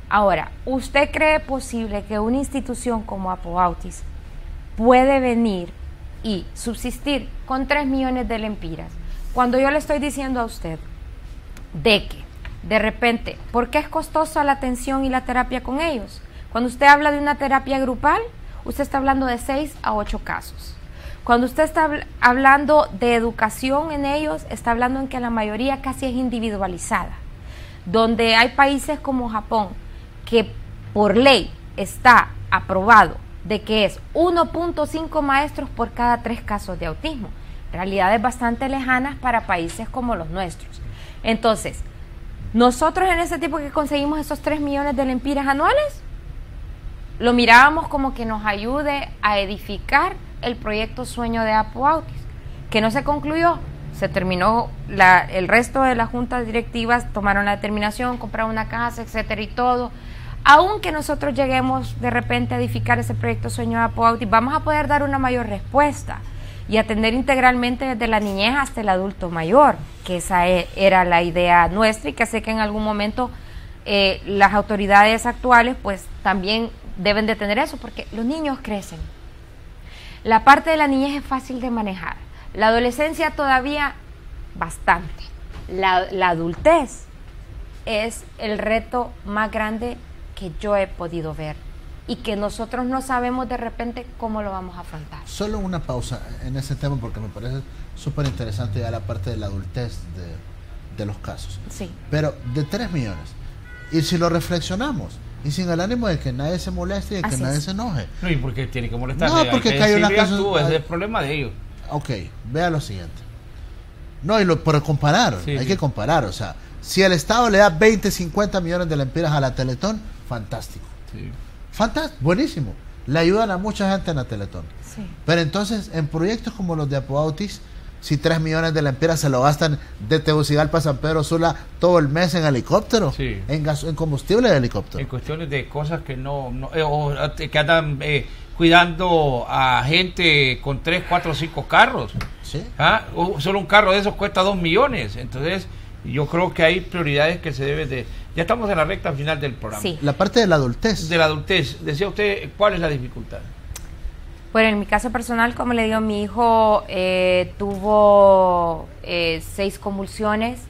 Ahora, ¿usted cree posible que una institución como Apoautis puede venir y subsistir con 3 millones de lempiras? Cuando yo le estoy diciendo a usted de que, de repente, ¿por qué es costosa la atención y la terapia con ellos? Cuando usted habla de una terapia grupal, usted está hablando de 6 a 8 casos. Cuando usted está hablando de educación en ellos, está hablando en que la mayoría casi es individualizada. Donde hay países como Japón, que por ley está aprobado de que es 1.5 maestros por cada 3 casos de autismo. Realidades bastante lejanas para países como los nuestros. Entonces, nosotros en ese tiempo que conseguimos esos 3 millones de lempiras anuales, lo mirábamos como que nos ayude a edificar el proyecto Sueño de Apoautis, que no se concluyó, Se terminó, el resto de las juntas directivas tomaron la determinación, compraron una casa, etcétera y todo. Aunque nosotros lleguemos de repente a edificar ese proyecto Sueño de Apoauti, vamos a poder dar una mayor respuesta y atender integralmente desde la niñez hasta el adulto mayor, que esa era la idea nuestra y que sé que en algún momento las autoridades actuales pues también deben de tener eso, porque los niños crecen. La parte de la niñez es fácil de manejar, la adolescencia todavía bastante, la adultez es el reto más grande que yo he podido ver y que nosotros no sabemos de repente cómo lo vamos a afrontar. Solo una pausa en ese tema porque me parece súper interesante ya la parte de la adultez de los casos. Sí. Pero de 3 millones, y si lo reflexionamos, y sin el ánimo de que nadie se moleste y de que nadie se enoje. No, ¿y por qué tiene que molestarse? No, porque hay una cosa... Ese es el problema de ellos. Ok, vea lo siguiente. No, por comparar, hay que comparar, o sea, si el Estado le da 20, 50 millones de lempiras a la Teletón, fantástico. Sí. Fantástico, buenísimo. Le ayudan a mucha gente en la Teletón. Sí. Pero entonces, en proyectos como los de Apoautis, si 3 millones de lempiras se lo gastan de Tegucigalpa a San Pedro Sula todo el mes en helicóptero, en combustible de helicóptero. En cuestiones de cosas que que andan cuidando a gente con 3, 4, 5 carros. ¿Sí? Solo un carro de esos cuesta 2 millones. Entonces, yo creo que hay prioridades que se deben de... Ya estamos en la recta final del programa. Sí. La parte de la adultez. De la adultez. Decía usted, ¿cuál es la dificultad? Bueno, en mi caso personal, como le digo, mi hijo tuvo 6 convulsiones.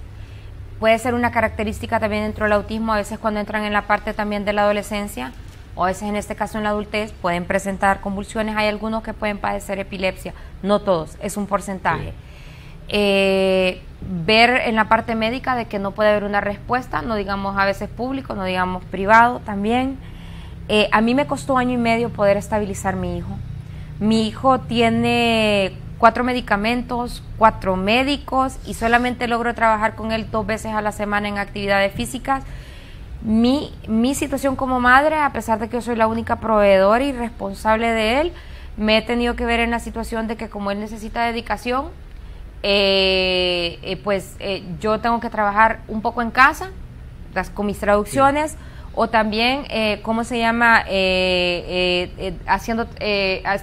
Puede ser una característica también dentro del autismo, a veces cuando entran en la parte también de la adolescencia, o a veces en este caso en la adultez, pueden presentar convulsiones. Hay algunos que pueden padecer epilepsia, no todos, es un porcentaje. Sí. Ver en la parte médica de que no puede haber una respuesta, no digamos a veces público, no digamos privado también. A mí me costó 1 año y medio poder estabilizar mi hijo. Mi hijo tiene 4 medicamentos, 4 médicos y solamente logro trabajar con él 2 veces a la semana en actividades físicas. Mi situación como madre, a pesar de que yo soy la única proveedora y responsable de él, me he tenido que ver en la situación de que como él necesita dedicación, yo tengo que trabajar un poco en casa, con mis traducciones, o también,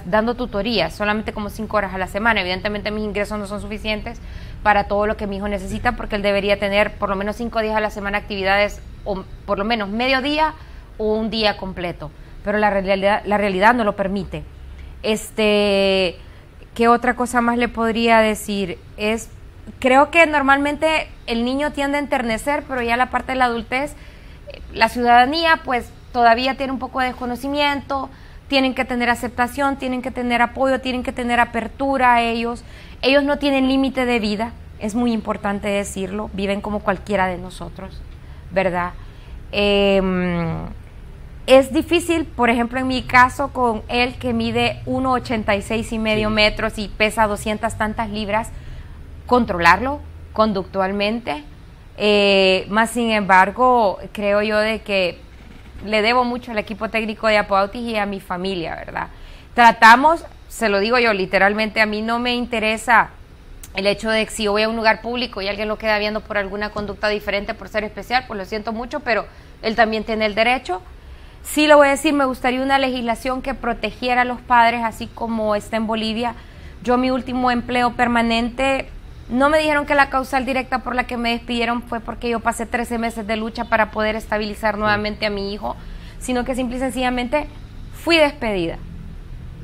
dando tutorías, solamente como 5 horas a la semana. Evidentemente mis ingresos no son suficientes para todo lo que mi hijo necesita, porque él debería tener por lo menos 5 días a la semana actividades, o por lo menos medio día o un día completo, pero la realidad no lo permite. ¿Qué otra cosa más le podría decir? Creo que normalmente el niño tiende a enternecer, pero ya la parte de la adultez, la ciudadanía pues todavía tiene un poco de desconocimiento, tienen que tener aceptación, tienen que tener apoyo, tienen que tener apertura a ellos. Ellos no tienen límite de vida, es muy importante decirlo, viven como cualquiera de nosotros, ¿verdad? Es difícil, por ejemplo, en mi caso con él que mide 1,86 y medio metros y pesa 200 tantas libras, controlarlo conductualmente. Más sin embargo, creo yo de que le debo mucho al equipo técnico de Apoautis y a mi familia, ¿verdad? Tratamos, se lo digo yo literalmente, a mí no me interesa el hecho de que si yo voy a un lugar público y alguien lo queda viendo por alguna conducta diferente por ser especial, pues lo siento mucho, pero él también tiene el derecho. Sí lo voy a decir, me gustaría una legislación que protegiera a los padres, así como está en Bolivia. Yo mi último empleo permanente, no me dijeron que la causal directa por la que me despidieron fue porque yo pasé 13 meses de lucha para poder estabilizar nuevamente a mi hijo, sino que simple y sencillamente fui despedida.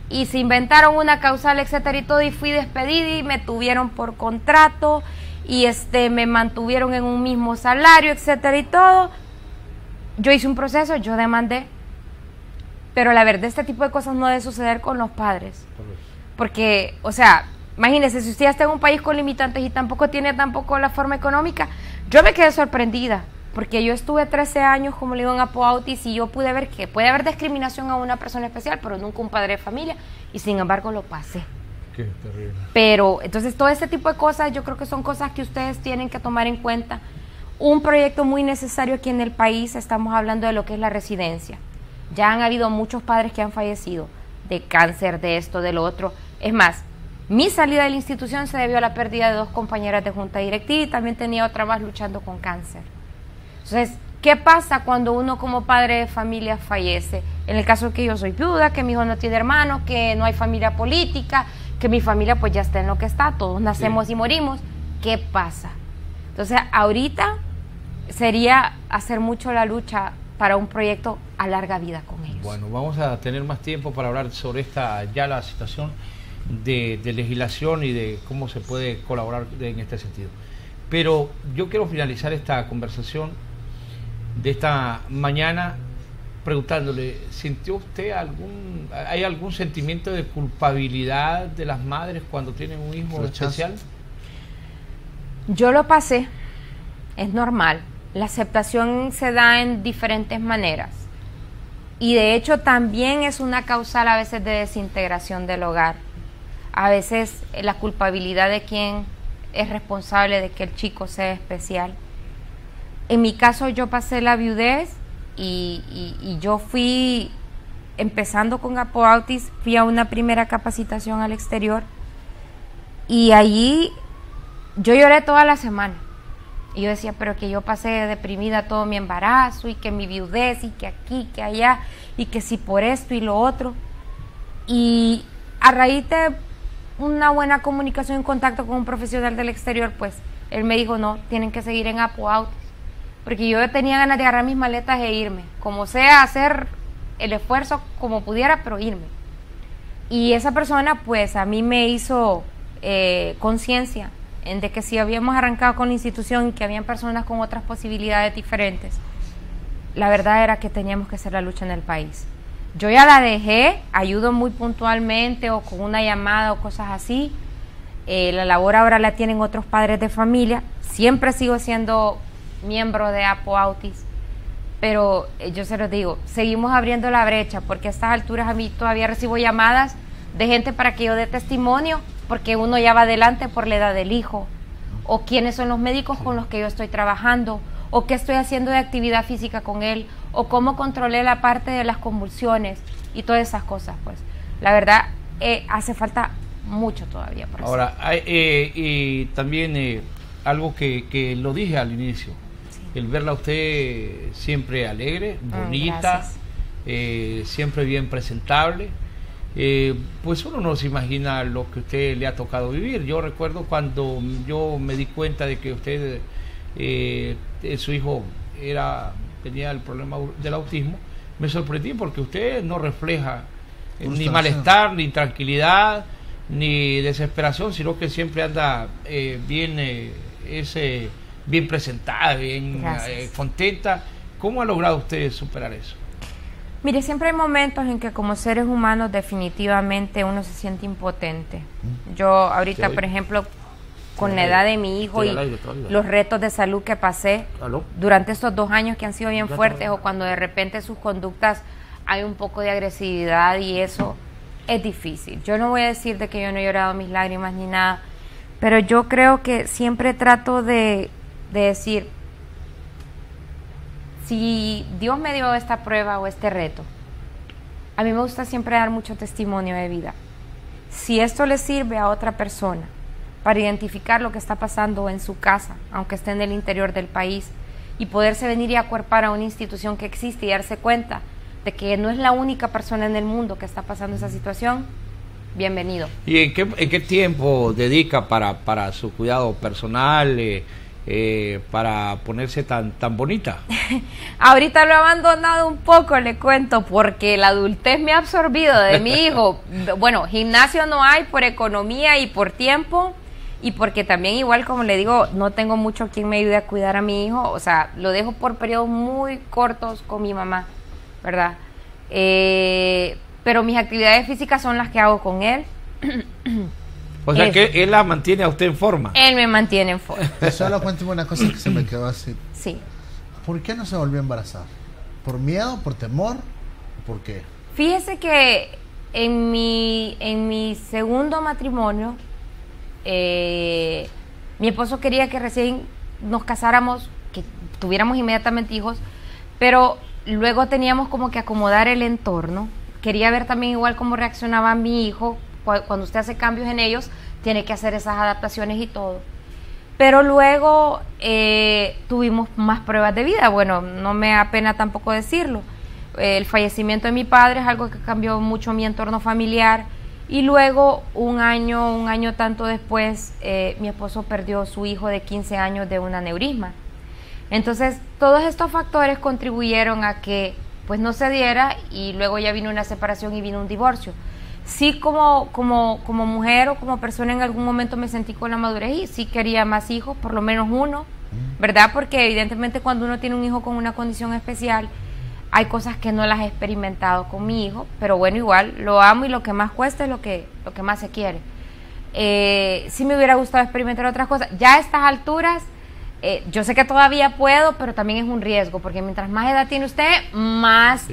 Y se inventaron una causal, etcétera y todo, y fui despedida y me tuvieron por contrato y me mantuvieron en un mismo salario, etcétera y todo. Yo hice un proceso, yo demandé, pero la verdad este tipo de cosas no debe suceder con los padres, porque, o sea, imagínese, si usted ya está en un país con limitantes y tampoco tiene la forma económica, yo me quedé sorprendida, porque yo estuve 13 años, como le digo, en Apoautis, y yo pude ver que puede haber discriminación a una persona especial, pero nunca un padre de familia, y sin embargo lo pasé. Qué terrible. Pero, entonces, todo este tipo de cosas, yo creo que son cosas que ustedes tienen que tomar en cuenta. Un proyecto muy necesario aquí en el país, estamos hablando de lo que es la residencia. Ya han habido muchos padres que han fallecido de cáncer, de esto, de lo otro. Es más, Mi salida de la institución se debió a la pérdida de 2 compañeras de junta directiva y también tenía otra más luchando con cáncer. Entonces, ¿qué pasa cuando uno como padre de familia fallece? En el caso que yo soy viuda, que mi hijo no tiene hermanos, que no hay familia política, que mi familia pues ya está en lo que está, todos nacemos y morimos, ¿qué pasa? Entonces, ahorita sería hacer mucho la lucha para un proyecto a larga vida con ellos. Bueno, vamos a tener más tiempo para hablar sobre la situación de legislación y de cómo se puede colaborar en este sentido. Pero yo quiero finalizar esta conversación de esta mañana preguntándole, ¿sintió usted hay algún sentimiento de culpabilidad de las madres cuando tienen un hijo especial? Yo lo pasé, es normal. La aceptación se da en diferentes maneras. Y de hecho también es una causal a veces de desintegración del hogar. A veces la culpabilidad de quien es responsable de que el chico sea especial. En mi caso yo pasé la viudez y yo fui, empezando con Apoautis, fui a una primera capacitación al exterior y allí yo lloré toda la semana. Y yo decía, pero que yo pasé deprimida todo mi embarazo y que mi viudez y que aquí, que allá y que si por esto y lo otro. Y a raíz de una buena comunicación y contacto con un profesional del exterior, pues él me dijo, no, tienen que seguir en Apoautis. Porque yo tenía ganas de agarrar mis maletas e irme, como sea, hacer el esfuerzo como pudiera, pero irme. Y esa persona pues a mí me hizo conciencia en de que si habíamos arrancado con la institución y que habían personas con otras posibilidades diferentes, la verdad era que teníamos que hacer la lucha en el país. Yo ya la dejé, ayudo muy puntualmente o con una llamada o cosas así. La labor ahora la tienen otros padres de familia. Siempre sigo siendo miembro de Apoautis, pero yo se los digo, seguimos abriendo la brecha, porque a estas alturas a mí todavía recibo llamadas de gente para que yo dé testimonio, porque uno ya va adelante por la edad del hijo, o quiénes son los médicos con los que yo estoy trabajando, o qué estoy haciendo de actividad física con él, o cómo controlé la parte de las convulsiones y todas esas cosas. Pues la verdad hace falta mucho todavía por ahora y también algo que lo dije al inicio, el verla a usted siempre alegre, bonita, siempre bien presentable, pues uno no se imagina lo que a usted le ha tocado vivir. Yo recuerdo cuando yo me di cuenta de que usted, su hijo tenía el problema del autismo, me sorprendí porque usted no refleja ni malestar, ni tranquilidad, ni desesperación, sino que siempre anda bien presentada, bien contenta. ¿Cómo ha logrado usted superar eso? Mire, siempre hay momentos en que como seres humanos definitivamente uno se siente impotente. Yo ahorita, por ejemplo, con la edad de mi hijo y los retos de salud que pasé durante estos 2 años que han sido bien fuertes, o cuando de repente sus conductas hay un poco de agresividad y eso es difícil. Yo no voy a decir de que yo no he llorado mis lágrimas ni nada, pero yo creo que siempre trato de decir, si Dios me dio esta prueba o este reto, a mí me gusta siempre dar mucho testimonio de vida. Si esto le sirve a otra persona para identificar lo que está pasando en su casa, aunque esté en el interior del país, y poderse venir y acuerpar a una institución que existe y darse cuenta de que no es la única persona en el mundo que está pasando esa situación, bienvenido. ¿Y en qué tiempo dedica para su cuidado personal, para ponerse tan bonita? Ahorita lo he abandonado un poco, le cuento, porque la adultez me ha absorbido de mi hijo. Bueno, gimnasio no hay por economía y por tiempo, y porque también, igual como le digo, no tengo mucho quien me ayude a cuidar a mi hijo. O sea, lo dejo por periodos muy cortos con mi mamá, ¿verdad? Pero mis actividades físicas son las que hago con él. O sea, que él la mantiene a usted en forma. Él me mantiene en forma. Solo cuénteme una cosa que se me quedó así. Sí. ¿Por qué no se volvió a embarazar? ¿Por miedo, por temor? ¿Por qué? Fíjese que en mi segundo matrimonio, mi esposo quería que recién nos casáramos, que tuviéramos inmediatamente hijos, pero luego teníamos como que acomodar el entorno. Quería ver también igual cómo reaccionaba mi hijo cuando usted hace cambios en ellos, tiene que hacer esas adaptaciones y todo. Pero luego tuvimos más pruebas de vida. Bueno, no me da pena tampoco decirlo. El fallecimiento de mi padre es algo que cambió mucho mi entorno familiar. Y luego, un año tanto después, mi esposo perdió su hijo de 15 años de un aneurisma. Entonces, todos estos factores contribuyeron a que pues no se diera, y luego ya vino una separación y vino un divorcio. Sí, como mujer o como persona, en algún momento me sentí con la madurez y sí quería más hijos, por lo menos uno, ¿verdad? Porque evidentemente cuando uno tiene un hijo con una condición especial, hay cosas que no las he experimentado con mi hijo, pero bueno, igual lo amo, y lo que más cuesta es lo que más se quiere. Sí me hubiera gustado experimentar otras cosas. Ya a estas alturas, yo sé que todavía puedo, pero también es un riesgo, porque mientras más edad tiene usted, más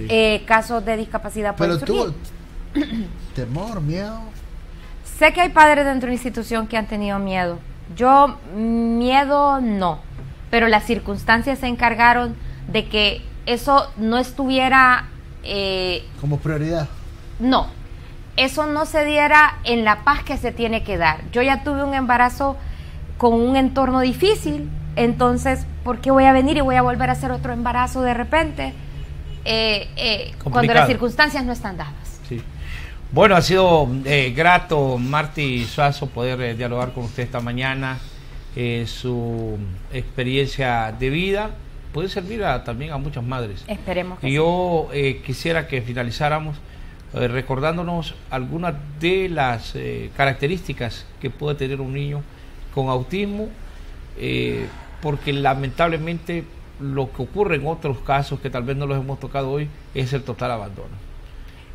casos de discapacidad pueden surgir. Pero tú, temor, miedo. Sé que hay padres dentro de una institución que han tenido miedo. Yo, miedo no, pero las circunstancias se encargaron de que eso no estuviera... como prioridad. No, eso no se diera en la paz que se tiene que dar. Yo ya tuve un embarazo con un entorno difícil, entonces, ¿por qué voy a venir y voy a volver a hacer otro embarazo de repente? Cuando las circunstancias no están dadas. Sí. Bueno, ha sido grato, Marty Suazo, poder dialogar con usted esta mañana. Su experiencia de vida puede servir también a muchas madres. Esperemos que yo quisiera que finalizáramos recordándonos algunas de las características que puede tener un niño con autismo, porque lamentablemente lo que ocurre en otros casos que tal vez no los hemos tocado hoy es el total abandono.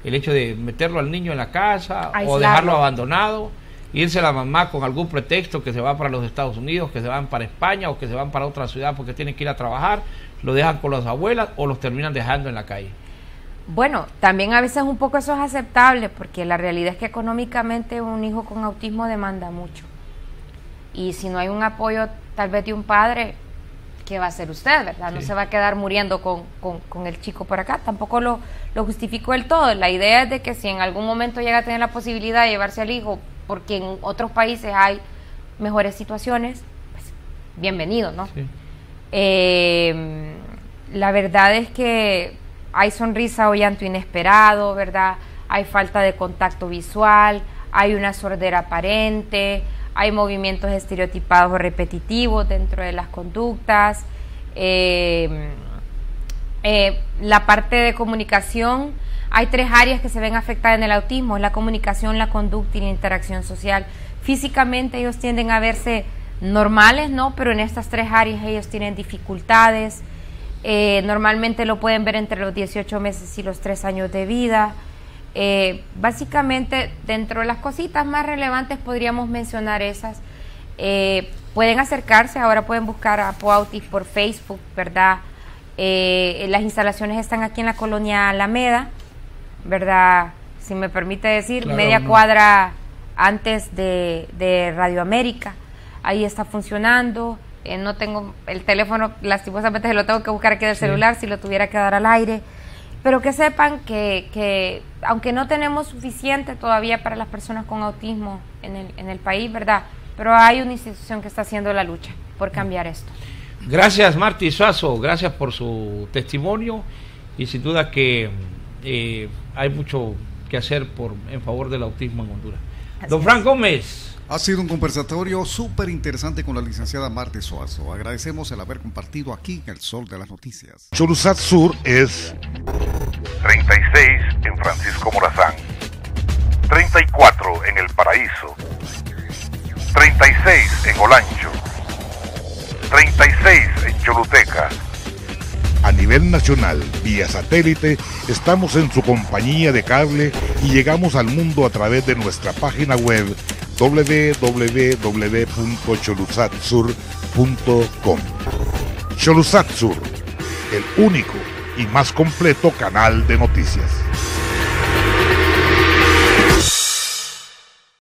El hecho de meterlo al niño en la casa, aislarlo, o dejarlo abandonado, irse la mamá con algún pretexto, que se va para los Estados Unidos, que se van para España o que se van para otra ciudad porque tienen que ir a trabajar, lo dejan con las abuelas o los terminan dejando en la calle. Bueno, también a veces un poco eso es aceptable, porque la realidad es que económicamente un hijo con autismo demanda mucho. Y si no hay un apoyo tal vez de un padre, ¿qué va a hacer usted, verdad? No se va a quedar muriendo con el chico por acá. Tampoco lo justifico del todo. La idea es de que si en algún momento llega a tener la posibilidad de llevarse al hijo, porque en otros países hay mejores situaciones, pues bienvenido, ¿no? Sí. La verdad es que hay sonrisa o llanto inesperado, ¿verdad? Hay falta de contacto visual, hay una sordera aparente, hay movimientos estereotipados o repetitivos dentro de las conductas. La parte de comunicación, hay 3 áreas que se ven afectadas en el autismo: la comunicación, la conducta y la interacción social. Físicamente ellos tienden a verse normales, ¿no? Pero en estas 3 áreas ellos tienen dificultades. Normalmente lo pueden ver entre los 18 meses y los 3 años de vida. Básicamente, dentro de las cositas más relevantes podríamos mencionar esas. Pueden acercarse, ahora pueden buscar a Poautis por Facebook, ¿verdad? Las instalaciones están aquí en la colonia Alameda, ¿verdad? Si me permite decir, claro, media cuadra antes de Radio América. Ahí está funcionando. No tengo el teléfono, lastimosamente se lo tengo que buscar aquí del celular, si lo tuviera que dar al aire. Pero que sepan que aunque no tenemos suficiente todavía para las personas con autismo en el país, ¿verdad? Pero hay una institución que está haciendo la lucha por cambiar esto. Gracias, Marty Suazo, gracias por su testimonio, y sin duda que hay mucho que hacer en favor del autismo en Honduras. Don Frank Gómez. Ha sido un conversatorio súper interesante con la licenciada Marty Suazo. Agradecemos el haber compartido aquí en El Sol de las Noticias. Cholusat Sur es 36 en Francisco Morazán, 34 en El Paraíso, 36 en Olancho, 36 en Choluteca. A nivel nacional, vía satélite, estamos en su compañía de cable y llegamos al mundo a través de nuestra página web www.cholusatsur.com. Cholusat Sur, el único y más completo canal de noticias.